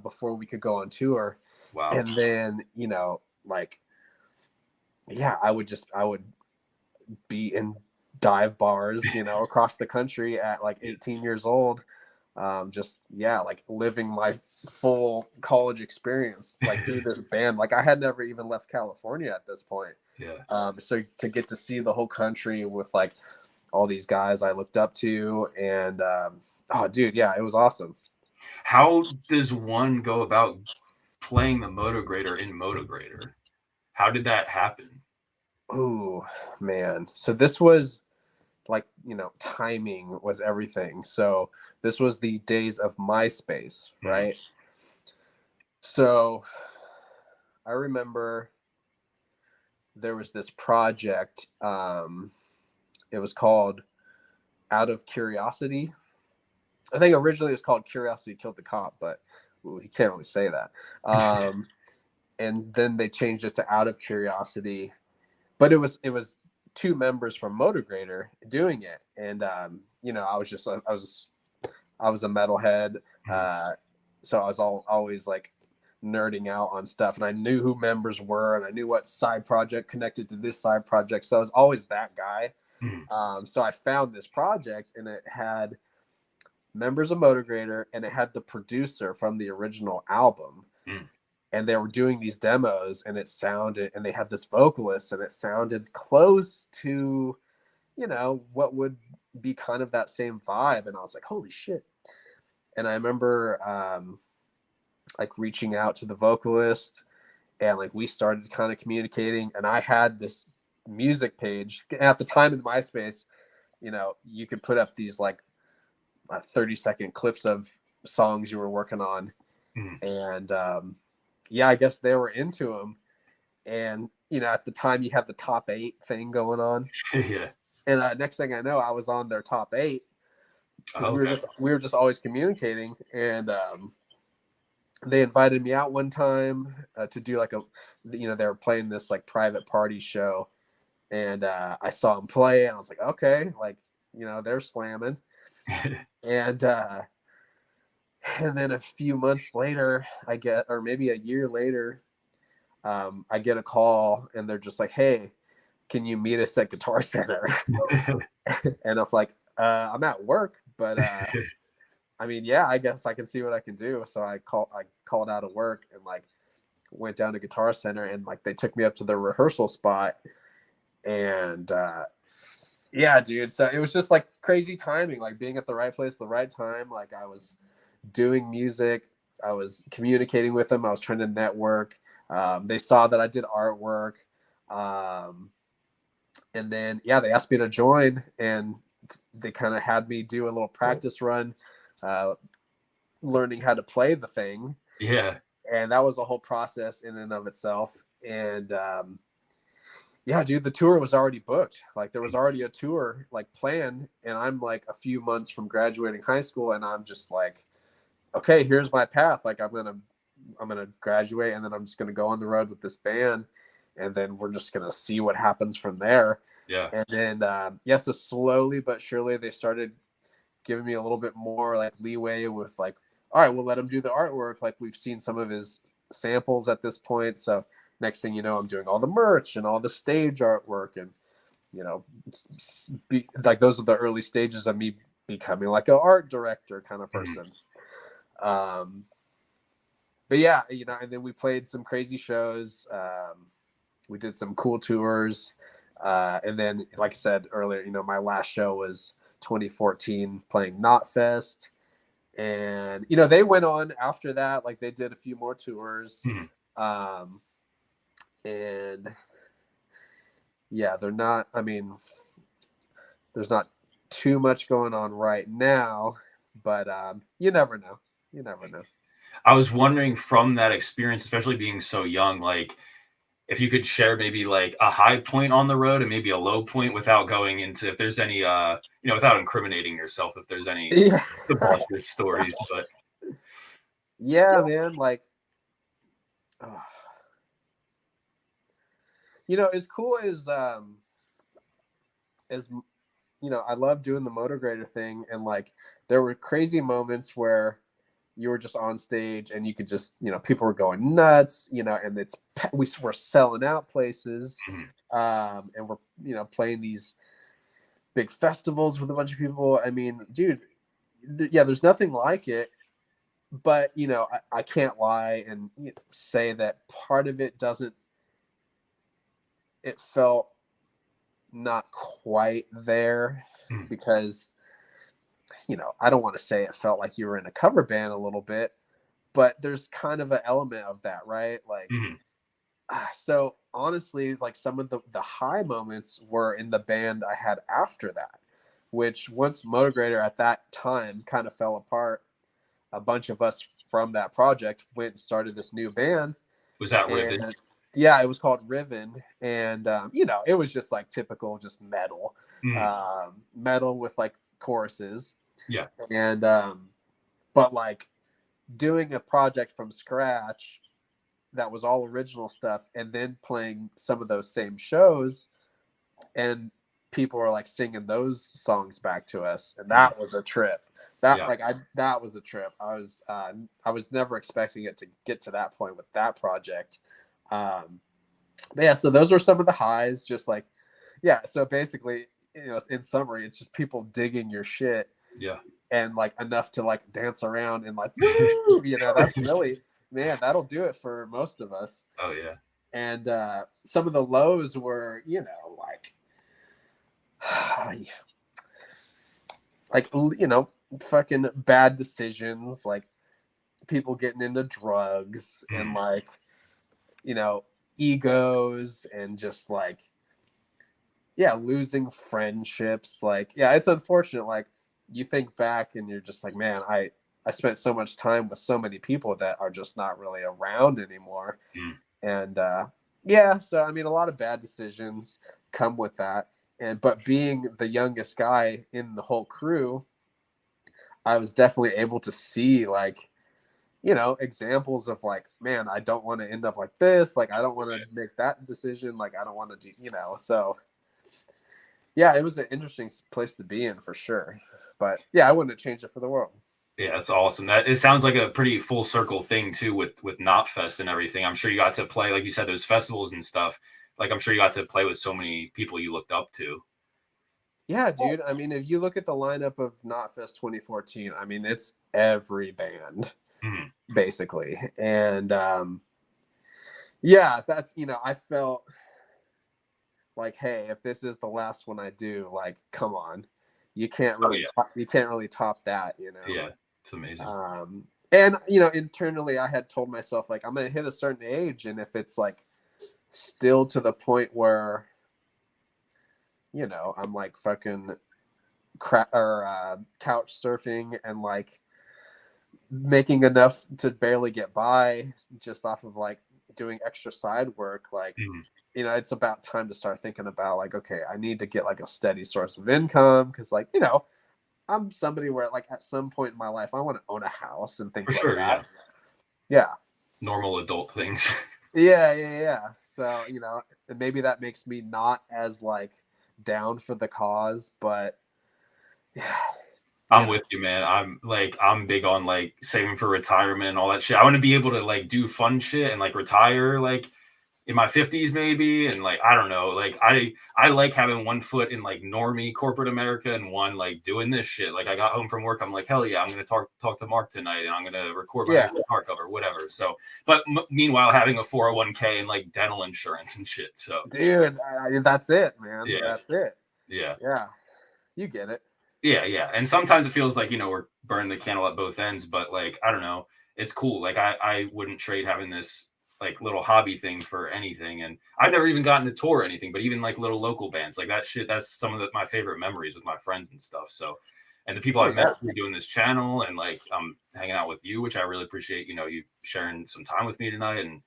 before we could go on tour. Wow. And then, you know, like, yeah, I would be in dive bars, you know, across the country at like 18 years old. Just, yeah, like living my full college experience, like through this band. Like I had never even left California at this point. Yeah. So to get to see the whole country with like all these guys I looked up to, and oh, dude, yeah, it was awesome. How does one go about playing the Motograder in Motograder? How did that happen? Ooh, man. So this was like, you know, timing was everything. So this was the days of MySpace, Mm. right? So I remember there was this project. It was called Out of Curiosity. I think originally it was called Curiosity Killed the Cop, but ooh, you can't really say that. and then they changed it to Out of Curiosity. But it was 2 members from Motograder doing it, and you know, I was a metalhead, so I was always like nerding out on stuff, and I knew who members were, and I knew what side project connected to this side project, so I was always that guy. So I found this project, and it had members of Motograder, and it had the producer from the original album. And they were doing these demos, and and they had this vocalist, and it sounded close to, you know, what would be kind of that same vibe. And I was like, holy shit. And I remember like reaching out to the vocalist, and like we started kind of communicating, and I had this music page at the time in MySpace. You know, you could put up these like 30-second clips of songs you were working on. And yeah, I guess they were into them. And, you know, at the time you had the top 8 thing going on. Yeah. And next thing I know, I was on their top 8 because we were just always communicating. And they invited me out one time to do like you know, they were playing this like private party show, and I saw them play, and I was like, okay, like, you know, they're slamming. And then a few months later, or maybe a year later, I get a call, and they're just like, hey, can you meet us at Guitar Center? And I'm like, I'm at work, but I mean, yeah, I guess I can see what I can do. So I called out of work and like went down to Guitar Center, and like they took me up to the rehearsal spot. And yeah, dude. So it was just like crazy timing, like being at the right place at the right time. Like I was doing music, I was communicating with them, I was trying to network. They saw that I did artwork, and then yeah, they asked me to join, and they kind of had me do a little practice run, learning how to play the thing. Yeah. And that was a whole process in and of itself. And yeah, dude, the tour was already booked. Like there was already a tour like planned, and I'm like a few months from graduating high school, and I'm just like, okay, here's my path. Like I'm gonna graduate, and then I'm just gonna go on the road with this band, and then we're just gonna see what happens from there. Yeah. And then yeah, so slowly but surely they started giving me a little bit more like leeway with like, all right, we'll let him do the artwork. Like we've seen some of his samples at this point, so next thing you know, I'm doing all the merch and all the stage artwork, and you know, like those are the early stages of me becoming like an art director kind of person. But yeah, you know, and then we played some crazy shows. We did some cool tours. And then, like I said earlier, you know, my last show was 2014 playing Knotfest. And, you know, they went on after that. Like they did a few more tours. And yeah, there's not too much going on right now, but you never know. You never know. I was wondering from that experience, especially being so young, like if you could share maybe like a high point on the road and maybe a low point without going into, if there's any, you know, without incriminating yourself, if there's any debaucherous stories, but yeah, man, like, you know, as cool as you know, I love doing the Motograder thing, and like there were crazy moments where you were just on stage and you could just, you know, people were going nuts, you know, and we were selling out places, and we're, you know, playing these big festivals with a bunch of people. I mean, dude, yeah, there's nothing like it. But, you know, I can't lie and say that part of it it felt not quite there, because, you know, I don't want to say it felt like you were in a cover band a little bit, but there's kind of an element of that, right? Like, so honestly, like some of the high moments were in the band I had after that, which once Motograder at that time kind of fell apart, a bunch of us from that project went and started this new band. Was that Riven? Yeah, it was called Riven. And, you know, it was just like typical, just metal, metal with like choruses. Yeah. And, but like doing a project from scratch that was all original stuff, and then playing some of those same shows, and people were like singing those songs back to us, and that was a trip. That that was a trip. I was never expecting it to get to that point with that project. But yeah, so those were some of the highs. Just like, yeah. So basically, in summary, it's just people digging your shit. Yeah. And like enough to like dance around and like, woo, that's really, man, that'll do it for most of us. Oh yeah. And some of the lows were, like fucking bad decisions, like people getting into drugs and like, egos and just like, losing friendships. Like, it's unfortunate. Like, you think back and you're just like, man, I spent so much time with so many people that are just not really around anymore. And so I mean, a lot of bad decisions come with that. But being the youngest guy in the whole crew, I was definitely able to see like, examples of like, man, I don't want to end up like this. Like, I don't want to make that decision. Like, I don't want to do, so yeah, it was an interesting place to be in for sure. But yeah, I wouldn't change it for the world. Yeah, that's awesome. That it sounds like a pretty full circle thing too with Knotfest and everything. I'm sure you got to play, like you said, those festivals and stuff. Like, I'm sure you got to play with so many people you looked up to. Yeah, dude. I mean, if you look at the lineup of Knotfest 2014, I mean, it's every band basically. And that's, I felt like, hey, if this is the last one I do, like, come on, you can't really top that, Yeah, it's amazing. And internally I had told myself like, I'm gonna hit a certain age, and if it's like still to the point where I'm like fucking couch surfing and like making enough to barely get by just off of like doing extra side work, like it's about time to start thinking about like, okay, I need to get like a steady source of income, because like I'm somebody where like at some point in my life I want to own a house and things like that. Yeah, normal adult things. yeah. So maybe that makes me not as like down for the cause, but yeah. I'm with you, man. I'm big on like saving for retirement and all that shit. I want to be able to like do fun shit and like retire like in my 50s maybe, and like I don't know, like I like having one foot in like normie corporate America and one like doing this shit. Like, I got home from work, I'm like, hell yeah, I'm gonna talk to Mark tonight, and I'm gonna record my guitar cover, whatever. So, but meanwhile having a 401k and like dental insurance and shit. So, dude, that's it, man. That's it. Yeah, you get it. Yeah. And sometimes it feels like, we're burning the candle at both ends, but like, I don't know, it's cool. Like, I wouldn't trade having this like little hobby thing for anything. And I've never even gotten to tour or anything, but even like little local bands, like that shit, that's some of my favorite memories with my friends and stuff. So, and the people I've met doing this channel, and like I'm hanging out with you, which I really appreciate, you sharing some time with me tonight, and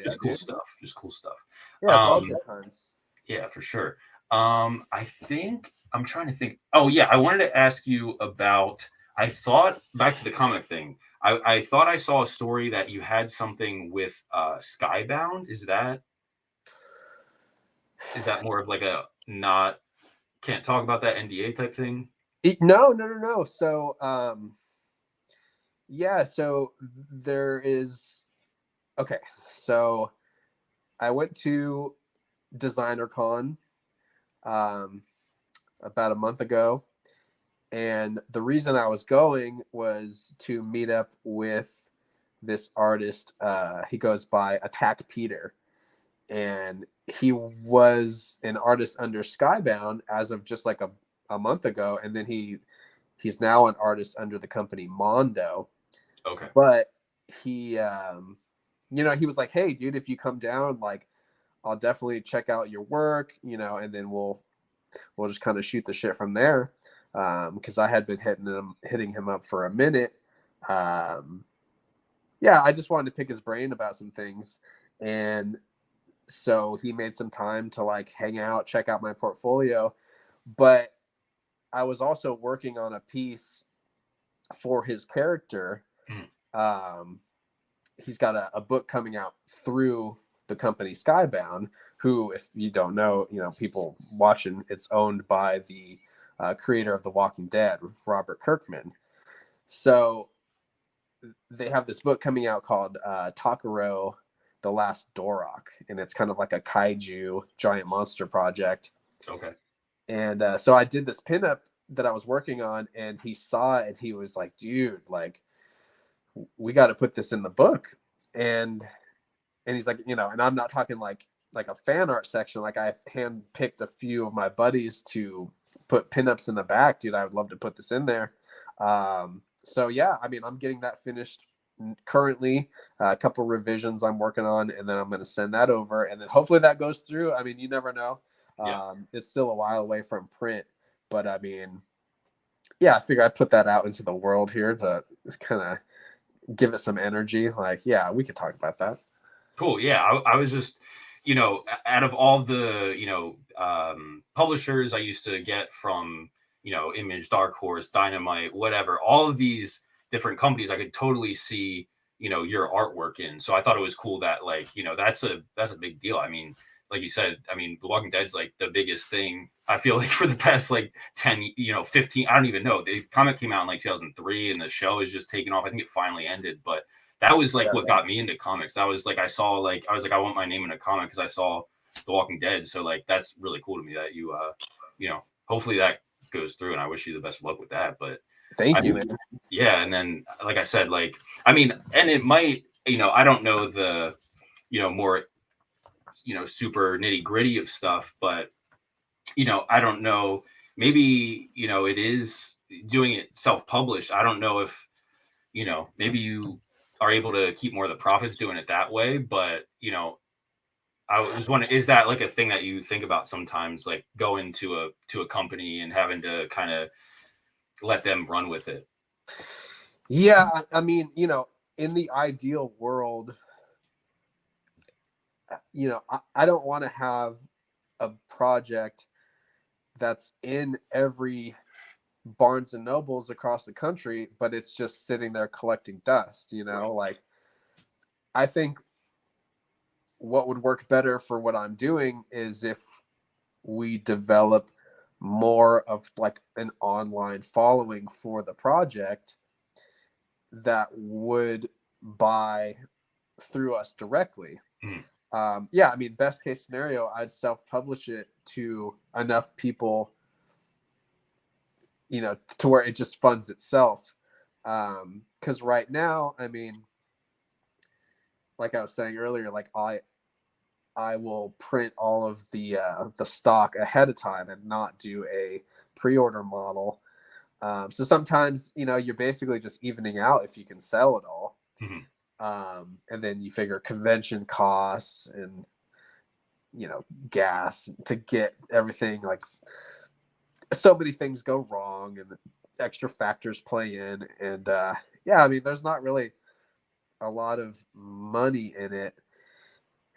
just cool stuff. Just cool stuff. Yeah, it's all good times. Yeah, for sure. I think I'm trying to think. Oh yeah, I wanted to ask you about, I thought back to the comic thing. I thought I saw a story that you had something with Skybound. Is that more of like a not can't talk about that NDA type thing? No. So so there is, okay. So I went to Designer Con about a month ago, and the reason I was going was to meet up with this artist. He goes by Attack Peter, and he was an artist under Skybound as of just like a month ago, and then he's now an artist under the company Mondo. Okay. But he he was like, hey dude, if you come down, like I'll definitely check out your work, and then we'll just kind of shoot the shit from there. Because I had been hitting him up for a minute. I just wanted to pick his brain about some things, and so he made some time to like hang out, check out my portfolio. But I was also working on a piece for his character. he's got a book coming out through the company Skybound, who, if you don't know, people watching, it's owned by the creator of The Walking Dead, Robert Kirkman. So they have this book coming out called Takaro, The Last Dorok, and it's kind of like a kaiju giant monster project. Okay. And so I did this pinup that I was working on, and he saw it, and he was like, dude, like, we got to put this in the book. And he's like, and I'm not talking like a fan art section. Like, I hand picked a few of my buddies to put pinups in the back. Dude, I would love to put this in there. So yeah, I mean, I'm getting that finished currently. A couple revisions I'm working on, and then I'm going to send that over, and then hopefully that goes through. I mean, you never know. Yeah. It's still a while away from print, but I mean, yeah, I figure I'd put that out into the world here to kind of give it some energy. Like, yeah, we could talk about that. Cool. Yeah. I was just, out of all the, publishers I used to get from, Image, Dark Horse, Dynamite, whatever, all of these different companies, I could totally see, your artwork in. So I thought it was cool that, like, that's a big deal. I mean, like you said, I mean, The Walking Dead's like the biggest thing, I feel like, for the past like 10, 15, I don't even know. The comic came out in like 2003 and the show is just taking off. I think it finally ended, but that was like what got me into comics. That was like, I was like, I want my name in a comic because I saw The Walking Dead. So like, that's really cool to me that you, hopefully that goes through, and I wish you the best of luck with that. But thank you, man. Yeah. And then, like I said, like, I mean, and it might, I don't know the, more, super nitty gritty of stuff, but, I don't know, maybe, it is doing it self-published. I don't know if, maybe you are able to keep more of the profits doing it that way, but, I was wondering, is that like a thing that you think about sometimes, like going to a company and having to kind of let them run with it? Yeah, I mean, in the ideal world, I don't want to have a project that's in every Barnes and Nobles across the country, but it's just sitting there collecting dust, Right. Like, I think what would work better for what I'm doing is if we develop more of like an online following for the project that would buy through us directly. Yeah, I mean, best case scenario, I'd self-publish it to enough people, to where it just funds itself. Because right now, I mean, like I was saying earlier, like I will print all of the stock ahead of time and not do a pre-order model. So sometimes, you're basically just evening out if you can sell it all. And then you figure convention costs and, gas to get everything, like, so many things go wrong and extra factors play in. And yeah, I mean, there's not really a lot of money in it.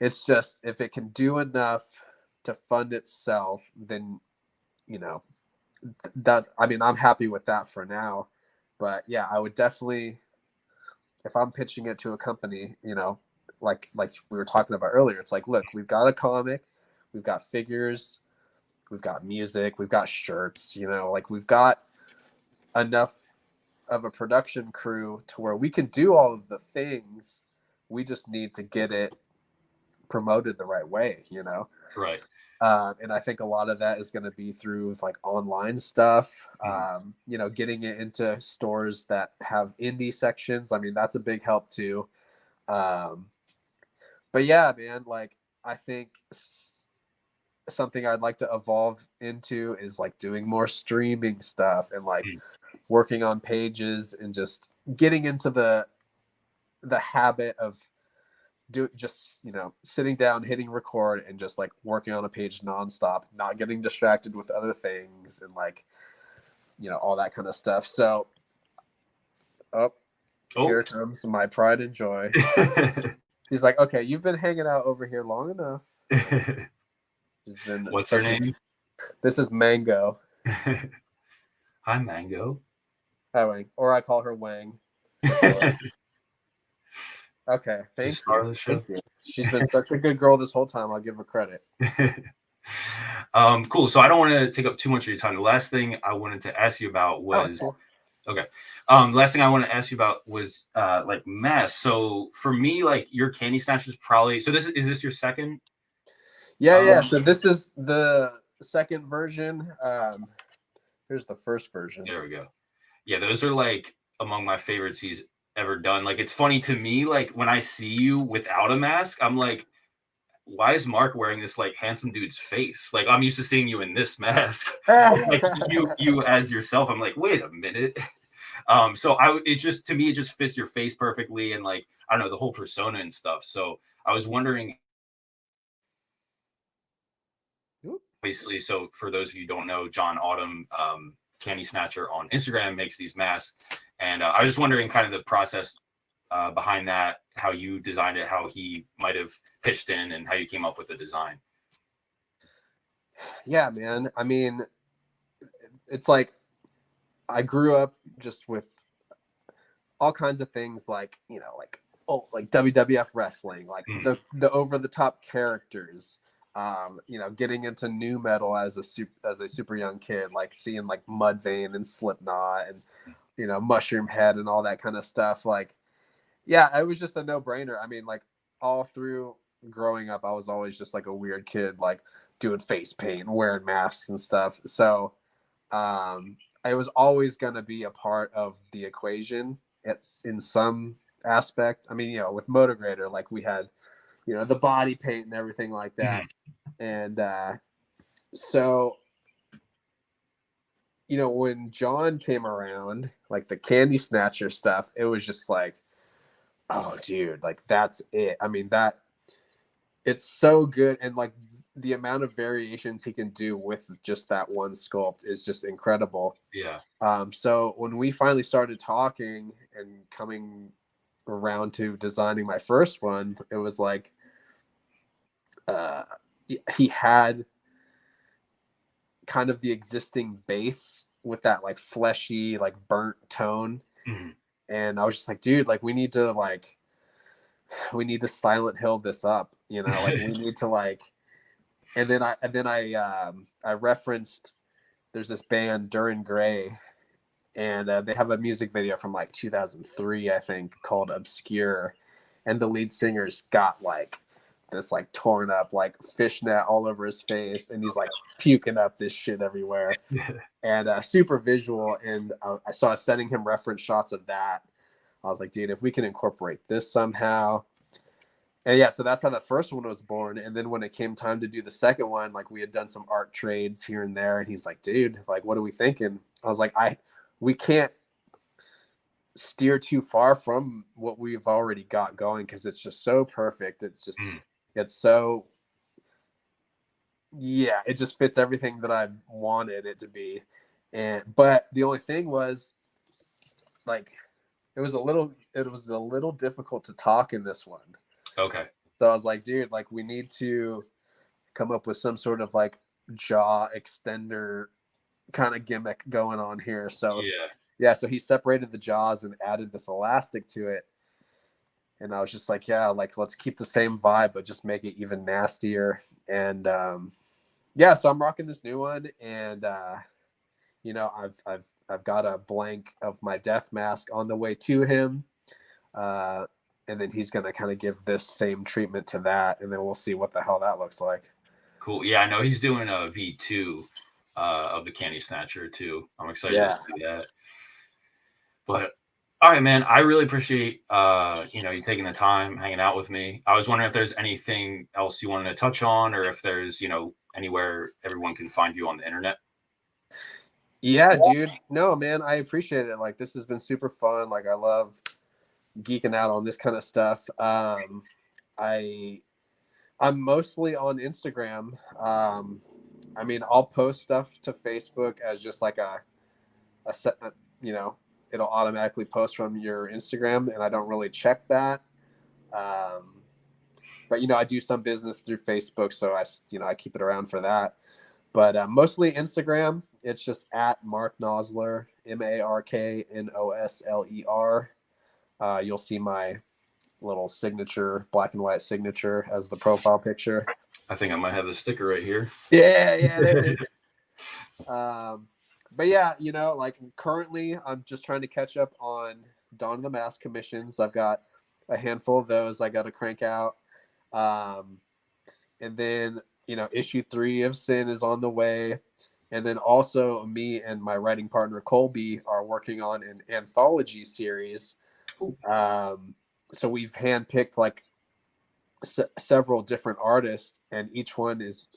It's just, if it can do enough to fund itself, then, that, I mean, I'm happy with that for now. But yeah, I would definitely, if I'm pitching it to a company, like we were talking about earlier, it's like, look, we've got a comic, we've got figures, we've got music, we've got shirts, like, we've got enough of a production crew to where we can do all of the things. We just need to get it promoted the right way, Right. And I think a lot of that is going to be through like online stuff, getting it into stores that have indie sections. I mean, that's a big help too. But yeah, man, like, I think something I'd like to evolve into is like doing more streaming stuff and like working on pages and just getting into the habit of sitting down, hitting record, and just like working on a page nonstop, not getting distracted with other things, and like, all that kind of stuff. So, here comes my pride and joy. He's like, okay, you've been hanging out over here long enough. What's her name? This is Mango. Hi, Mango. Hi, Wang. Or I call her Wang. Okay, The thank star you. of the show. Thank you. She's been such a good girl this whole time. I'll give her credit. Cool. So I don't want to take up too much of your time. The last thing I wanted to ask you about was cool. okay. Last thing I want to ask you about was like masks. So for me, like your candy snatch is probably so. This is this your second? Yeah. So this is the second version. Here's the first version. There we go. Yeah, those are like among my favorites he's ever done. Like it's funny to me, like when I see you without a mask, I'm like, why is Mark wearing this like handsome dude's face? Like I'm used to seeing you in this mask. Like you as yourself. I'm like, wait a minute. So it just to me it just fits your face perfectly and like I don't know the whole persona and stuff. So I was wondering obviously, so for those of you who don't know, John Autumn, Candy Snatcher on Instagram makes these masks. And I was just wondering kind of the process behind that, how you designed it, how he might have pitched in and how you came up with the design. Yeah, man. I mean, it's like I grew up just with all kinds of things like, like WWF wrestling, like the over the top characters. Getting into new metal as a super young kid, like seeing like Mudvayne and Slipknot and Mushroom Head and all that kind of stuff. Like, yeah, it was just a no brainer. I mean, like all through growing up, I was always just like a weird kid, like doing face paint and wearing masks and stuff. So it was always going to be a part of the equation. It's in some aspect. I mean, with Motograder, like we had, the body paint and everything like that. And so, when John came around, like the Candy Snatcher stuff, it was just like, oh, dude, like that's it. I mean, it's so good. And like the amount of variations he can do with just that one sculpt is just incredible. Yeah. So when we finally started talking and coming around to designing my first one, it was like, he had kind of the existing base with that like fleshy, like burnt tone. And I was just like, dude, like we need to Silent Hill this up, like we need to like, and then I referenced, there's this band Duran Gray, and they have a music video from like 2003, I think, called Obscure, and the lead singer's got like this like torn up like fishnet all over his face, and he's like puking up this shit everywhere. And super visual. And so I was sending him reference shots of that. I was like, dude, if we can incorporate this somehow. And yeah, so that's how that first one was born. And then when it came time to do the second one, like we had done some art trades here and there, and he's like, dude, like what are we thinking? I was like, we can't steer too far from what we've already got going, because it's just so perfect. It's just it's so, yeah, it just fits everything that I wanted it to be. But the only thing was, like, it was a little difficult to talk in this one. Okay. So I was like, dude, like we need to come up with some sort of like jaw extender kind of gimmick going on here. So so he separated the jaws and added this elastic to it. And I was just like, yeah, like let's keep the same vibe, but just make it even nastier. And so I'm rocking this new one, and I've got a blank of my death mask on the way to him. And then he's going to kind of give this same treatment to that, and then we'll see what the hell that looks like. Cool. Yeah, I know he's doing a V2 of the Candy Snatcher too. I'm excited to see that. But all right, man, I really appreciate you taking the time, hanging out with me. I was wondering if there's anything else you wanted to touch on, or if there's anywhere everyone can find you on the internet. Yeah, dude. No, man, I appreciate it. Like this has been super fun. Like I love geeking out on this kind of stuff. I'm mostly on Instagram. I mean, I'll post stuff to Facebook as just like a set, it'll automatically post from your Instagram, and I don't really check that. But I do some business through Facebook, so I keep it around for that. But mostly Instagram. It's just at Mark Nosler, MarkNosler. You'll see my little signature, black and white signature as the profile picture. I think I might have the sticker right here. Yeah, there it is. But yeah, you know, like currently I'm just trying to catch up on Dawn of the Mask commissions. I've got a handful of those I got to crank out. And then, you know, issue 3 of Sin is on the way. And then also me and my writing partner Colby are working on an anthology series. So we've handpicked like several different artists, and each one is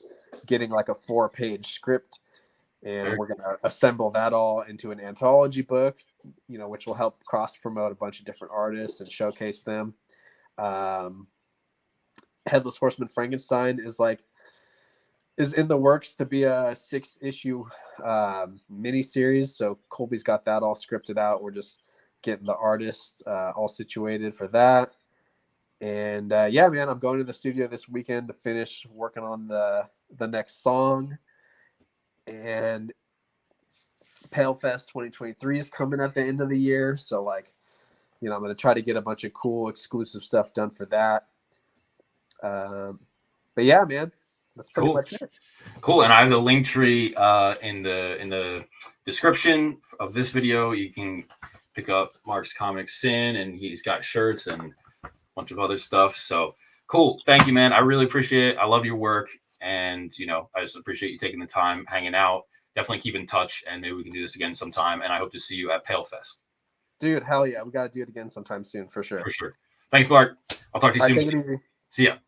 getting like a 4-page script. And we're going to assemble that all into an anthology book, you know, which will help cross promote a bunch of different artists and showcase them. Headless Horseman Frankenstein is in the works to be a 6-issue mini series. So Colby's got that all scripted out. We're just getting the artists all situated for that. And yeah, man, I'm going to the studio this weekend to finish working on the next song. And Pale Fest 2023 is coming at the end of the year. So like, you know, I'm going to try to get a bunch of cool exclusive stuff done for that. But yeah, man, that's pretty much it. Cool. And I have the link tree in the description of this video. You can pick up Mark's Comics Sin, and he's got shirts and a bunch of other stuff. So cool. Thank you, man. I really appreciate it. I love your work. And, you know, I just appreciate you taking the time, hanging out. Definitely keep in touch, and maybe we can do this again sometime. And I hope to see you at Pale Fest. Dude, hell yeah. We got to do it again sometime soon, for sure. For sure. Thanks, Mark. I'll talk to you soon. Take it easy. See ya.